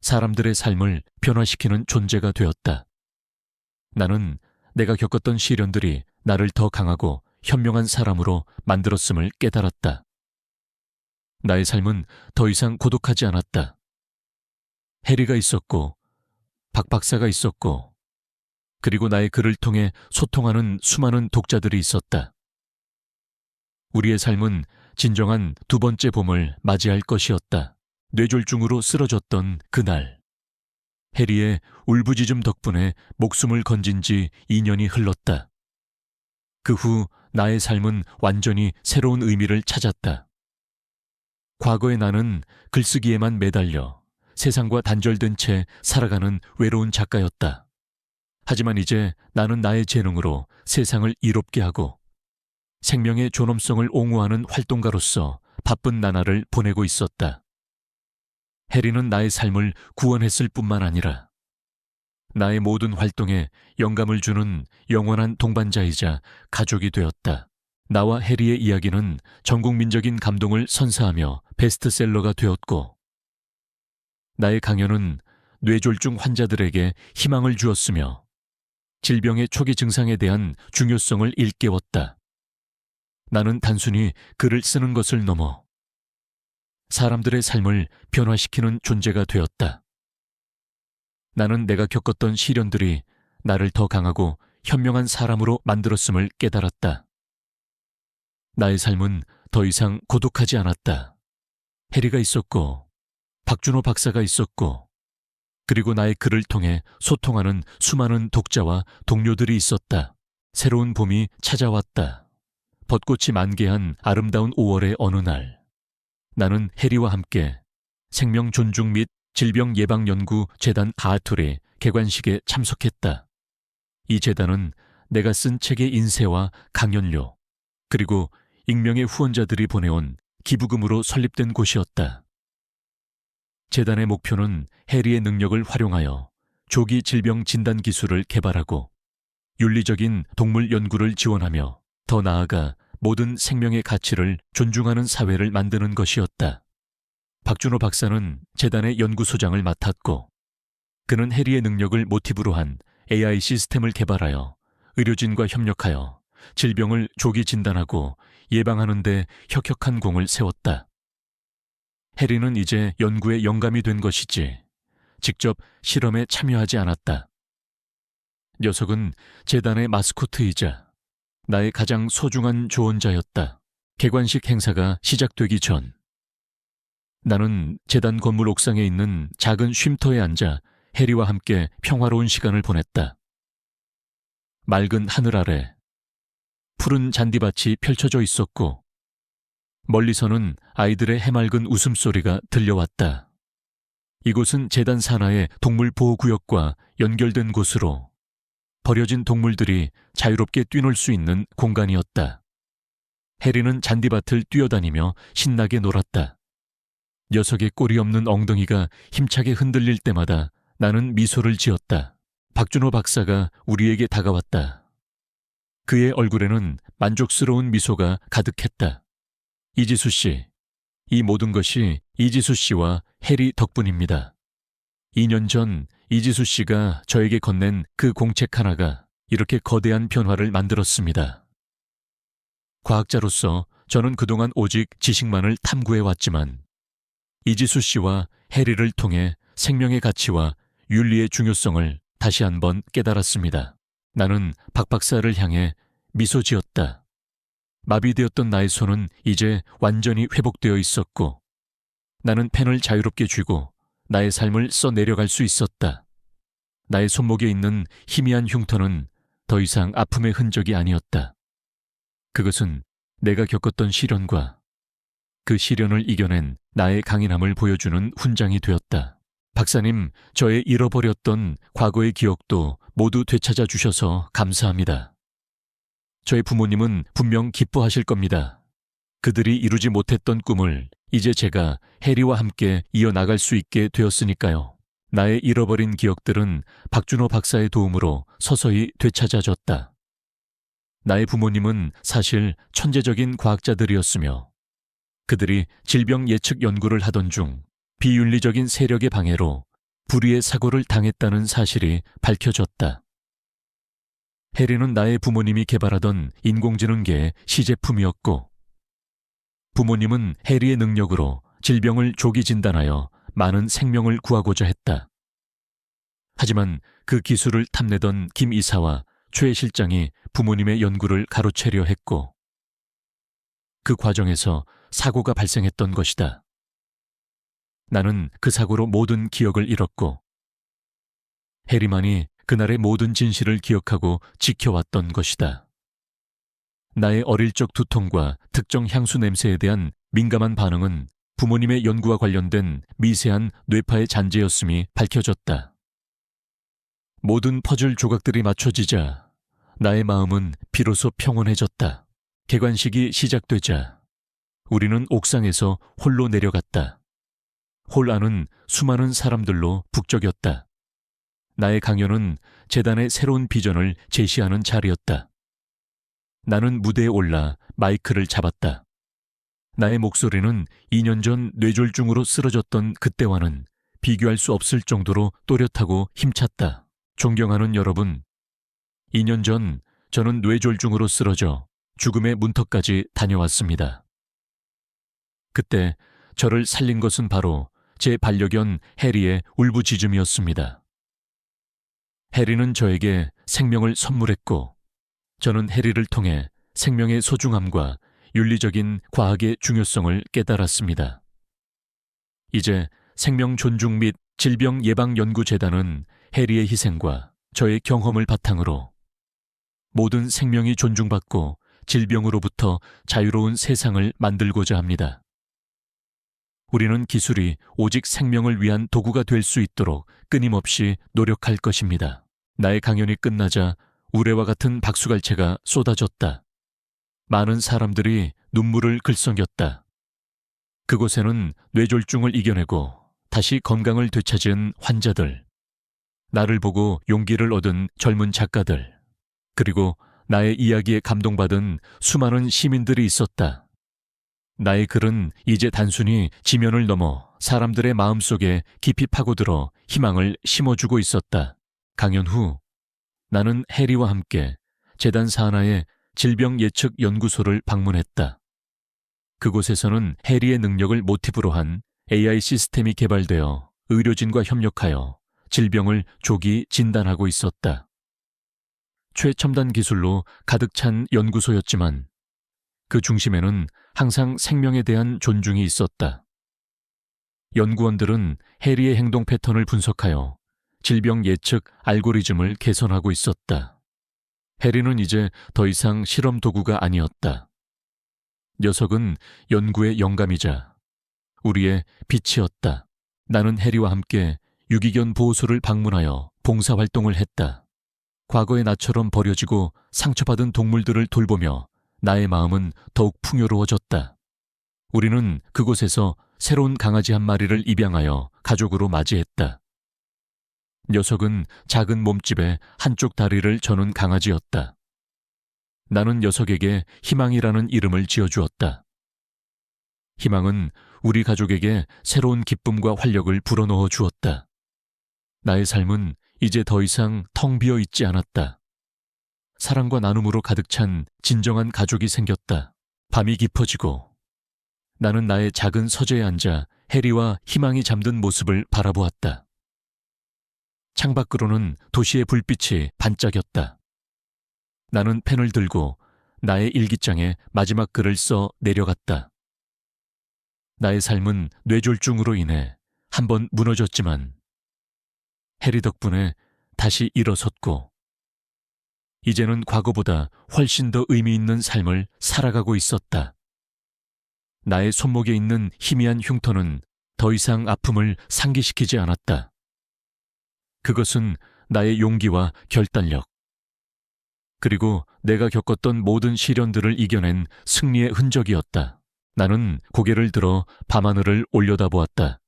사람들의 삶을 변화시키는 존재가 되었다. 나는 내가 겪었던 시련들이 나를 더 강하고 현명한 사람으로 만들었음을 깨달았다. 나의 삶은 더 이상 고독하지 않았다. 해리가 있었고 박 박사가 있었고 그리고 나의 글을 통해 소통하는 수많은 독자들이 있었다. 우리의 삶은 진정한 두 번째 봄을 맞이할 것이었다. 뇌졸중으로 쓰러졌던 그날. 해리의 울부짖음 덕분에 목숨을 건진 지 2년이 흘렀다. 그 후 나의 삶은 완전히 새로운 의미를 찾았다. 과거의 나는 글쓰기에만 매달려 세상과 단절된 채 살아가는 외로운 작가였다. 하지만 이제 나는 나의 재능으로 세상을 이롭게 하고 생명의 존엄성을 옹호하는 활동가로서 바쁜 나날을 보내고 있었다. 해리는 나의 삶을 구원했을 뿐만 아니라 나의 모든 활동에 영감을 주는 영원한 동반자이자 가족이 되었다. 나와 해리의 이야기는 전국민적인 감동을 선사하며 베스트셀러가 되었고 나의 강연은 뇌졸중 환자들에게 희망을 주었으며 질병의 초기 증상에 대한 중요성을 일깨웠다. 나는 단순히 글을 쓰는 것을 넘어 사람들의 삶을 변화시키는 존재가 되었다. 나는 내가 겪었던 시련들이 나를 더 강하고 현명한 사람으로 만들었음을 깨달았다. 나의 삶은 더 이상 고독하지 않았다. 해리가 있었고 박준호 박사가 있었고 그리고 나의 글을 통해 소통하는 수많은 독자와 동료들이 있었다. 새로운 봄이 찾아왔다. 벚꽃이 만개한 아름다운 5월의 어느 날 나는 해리와 함께 생명 존중 및 질병 예방 연구 재단 가아툴의 개관식에 참석했다. 이 재단은 내가 쓴 책의 인쇄와 강연료 그리고 익명의 후원자들이 보내온 기부금으로 설립된 곳이었다. 재단의 목표는 해리의 능력을 활용하여 조기 질병 진단 기술을 개발하고 윤리적인 동물 연구를 지원하며 더 나아가 모든 생명의 가치를 존중하는 사회를 만드는 것이었다. 박준호 박사는 재단의 연구소장을 맡았고 그는 해리의 능력을 모티브로 한 AI 시스템을 개발하여 의료진과 협력하여 질병을 조기 진단하고 예방하는 데 혁혁한 공을 세웠다. 해리는 이제 연구에 영감이 된 것이지 직접 실험에 참여하지 않았다. 녀석은 재단의 마스코트이자 나의 가장 소중한 조언자였다. 개관식 행사가 시작되기 전 나는 재단 건물 옥상에 있는 작은 쉼터에 앉아 해리와 함께 평화로운 시간을 보냈다. 맑은 하늘 아래 푸른 잔디밭이 펼쳐져 있었고 멀리서는 아이들의 해맑은 웃음소리가 들려왔다. 이곳은 재단 산하의 동물보호구역과 연결된 곳으로 버려진 동물들이 자유롭게 뛰놀 수 있는 공간이었다. 해리는 잔디밭을 뛰어다니며 신나게 놀았다. 녀석의 꼬리 없는 엉덩이가 힘차게 흔들릴 때마다 나는 미소를 지었다. 박준호 박사가 우리에게 다가왔다. 그의 얼굴에는 만족스러운 미소가 가득했다. 이지수 씨, 이 모든 것이 이지수 씨와 해리 덕분입니다. 2년 전 이지수 씨가 저에게 건넨 그 공책 하나가 이렇게 거대한 변화를 만들었습니다. 과학자로서 저는 그동안 오직 지식만을 탐구해왔지만 이지수 씨와 해리를 통해 생명의 가치와 윤리의 중요성을 다시 한번 깨달았습니다. 나는 박 박사를 향해 미소 지었다. 마비되었던 나의 손은 이제 완전히 회복되어 있었고 나는 펜을 자유롭게 쥐고 나의 삶을 써내려갈 수 있었다. 나의 손목에 있는 희미한 흉터는 더 이상 아픔의 흔적이 아니었다. 그것은 내가 겪었던 시련과 그 시련을 이겨낸 나의 강인함을 보여주는 훈장이 되었다. 박사님, 저의 잃어버렸던 과거의 기억도 모두 되찾아 주셔서 감사합니다. 저의 부모님은 분명 기뻐하실 겁니다. 그들이 이루지 못했던 꿈을 이제 제가 해리와 함께 이어나갈 수 있게 되었으니까요. 나의 잃어버린 기억들은 박준호 박사의 도움으로 서서히 되찾아졌다. 나의 부모님은 사실 천재적인 과학자들이었으며 그들이 질병 예측 연구를 하던 중 비윤리적인 세력의 방해로 불의의 사고를 당했다는 사실이 밝혀졌다. 해리는 나의 부모님이 개발하던 인공지능계의 시제품이었고 부모님은 해리의 능력으로 질병을 조기 진단하여 많은 생명을 구하고자 했다. 하지만 그 기술을 탐내던 김 이사와 최 실장이 부모님의 연구를 가로채려 했고 그 과정에서 사고가 발생했던 것이다. 나는 그 사고로 모든 기억을 잃었고 해리만이 그날의 모든 진실을 기억하고 지켜왔던 것이다. 나의 어릴 적 두통과 특정 향수 냄새에 대한 민감한 반응은 부모님의 연구와 관련된 미세한 뇌파의 잔재였음이 밝혀졌다. 모든 퍼즐 조각들이 맞춰지자 나의 마음은 비로소 평온해졌다. 개관식이 시작되자 우리는 옥상에서 홀로 내려갔다. 홀 안은 수많은 사람들로 북적였다. 나의 강연은 재단의 새로운 비전을 제시하는 자리였다. 나는 무대에 올라 마이크를 잡았다. 나의 목소리는 2년 전 뇌졸중으로 쓰러졌던 그때와는 비교할 수 없을 정도로 또렷하고 힘찼다. 존경하는 여러분, 2년 전 저는 뇌졸중으로 쓰러져 죽음의 문턱까지 다녀왔습니다. 그때 저를 살린 것은 바로 제 반려견 해리의 울부짖음이었습니다. 해리는 저에게 생명을 선물했고 저는 해리를 통해 생명의 소중함과 윤리적인 과학의 중요성을 깨달았습니다. 이제 생명 존중 및 질병 예방 연구재단은 해리의 희생과 저의 경험을 바탕으로 모든 생명이 존중받고 질병으로부터 자유로운 세상을 만들고자 합니다. 우리는 기술이 오직 생명을 위한 도구가 될 수 있도록 끊임없이 노력할 것입니다. 나의 강연이 끝나자 우레와 같은 박수갈채가 쏟아졌다. 많은 사람들이 눈물을 글썽였다. 그곳에는 뇌졸중을 이겨내고 다시 건강을 되찾은 환자들, 나를 보고 용기를 얻은 젊은 작가들, 그리고 나의 이야기에 감동받은 수많은 시민들이 있었다. 나의 글은 이제 단순히 지면을 넘어 사람들의 마음속에 깊이 파고들어 희망을 심어주고 있었다. 강연 후 나는 해리와 함께 재단 산하의 질병 예측 연구소를 방문했다. 그곳에서는 해리의 능력을 모티브로 한 AI 시스템이 개발되어 의료진과 협력하여 질병을 조기 진단하고 있었다. 최첨단 기술로 가득 찬 연구소였지만 그 중심에는 항상 생명에 대한 존중이 있었다. 연구원들은 해리의 행동 패턴을 분석하여 질병 예측 알고리즘을 개선하고 있었다. 해리는 이제 더 이상 실험 도구가 아니었다. 녀석은 연구의 영감이자 우리의 빛이었다. 나는 해리와 함께 유기견 보호소를 방문하여 봉사활동을 했다. 과거의 나처럼 버려지고 상처받은 동물들을 돌보며 나의 마음은 더욱 풍요로워졌다. 우리는 그곳에서 새로운 강아지 한 마리를 입양하여 가족으로 맞이했다. 녀석은 작은 몸집에 한쪽 다리를 저는 강아지였다. 나는 녀석에게 희망이라는 이름을 지어주었다. 희망은 우리 가족에게 새로운 기쁨과 활력을 불어넣어 주었다. 나의 삶은 이제 더 이상 텅 비어 있지 않았다. 사랑과 나눔으로 가득 찬 진정한 가족이 생겼다. 밤이 깊어지고 나는 나의 작은 서재에 앉아 해리와 희망이 잠든 모습을 바라보았다. 창밖으로는 도시의 불빛이 반짝였다. 나는 펜을 들고 나의 일기장에 마지막 글을 써 내려갔다. 나의 삶은 뇌졸중으로 인해 한번 무너졌지만 해리 덕분에 다시 일어섰고 이제는 과거보다 훨씬 더 의미 있는 삶을 살아가고 있었다. 나의 손목에 있는 희미한 흉터는 더 이상 아픔을 상기시키지 않았다. 그것은 나의 용기와 결단력, 그리고 내가 겪었던 모든 시련들을 이겨낸 승리의 흔적이었다. 나는 고개를 들어 밤하늘을 올려다보았다.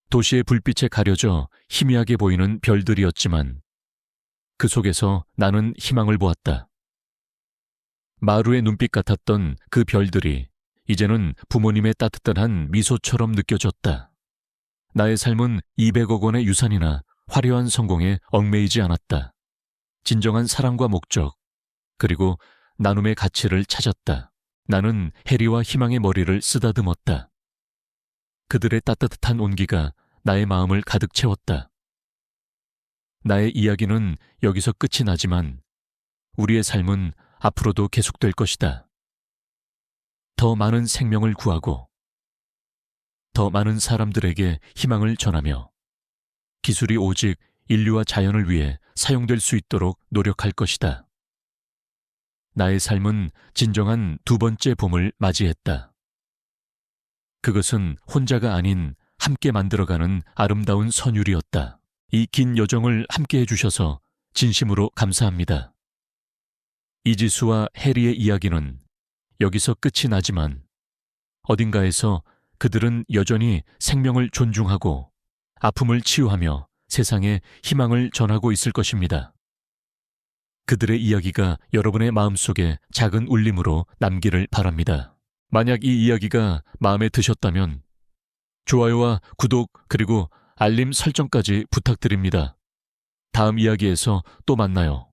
도시의 불빛에 가려져 희미하게 보이는 별들이었지만 그 속에서 나는 희망을 보았다. 마루의 눈빛 같았던 그 별들이 이제는 부모님의 따뜻한 미소처럼 느껴졌다. 나의 삶은 200억 원의 유산이나 화려한 성공에 얽매이지 않았다. 진정한 사랑과 목적, 그리고 나눔의 가치를 찾았다. 나는 해리와 희망의 머리를 쓰다듬었다. 그들의 따뜻한 온기가 나의 마음을 가득 채웠다. 나의 이야기는 여기서 끝이 나지만 우리의 삶은 앞으로도 계속될 것이다. 더 많은 생명을 구하고 더 많은 사람들에게 희망을 전하며 기술이 오직 인류와 자연을 위해 사용될 수 있도록 노력할 것이다. 나의 삶은 진정한 두 번째 봄을 맞이했다. 그것은 혼자가 아닌 함께 만들어가는 아름다운 선율이었다. 이 긴 여정을 함께 해주셔서 진심으로 감사합니다. 이지수와 해리의 이야기는 여기서 끝이 나지만 어딘가에서 그들은 여전히 생명을 존중하고 아픔을 치유하며 세상에 희망을 전하고 있을 것입니다. 그들의 이야기가 여러분의 마음속에 작은 울림으로 남기를 바랍니다. 만약 이 이야기가 마음에 드셨다면 좋아요와 구독 그리고 알림 설정까지 부탁드립니다. 다음 이야기에서 또 만나요.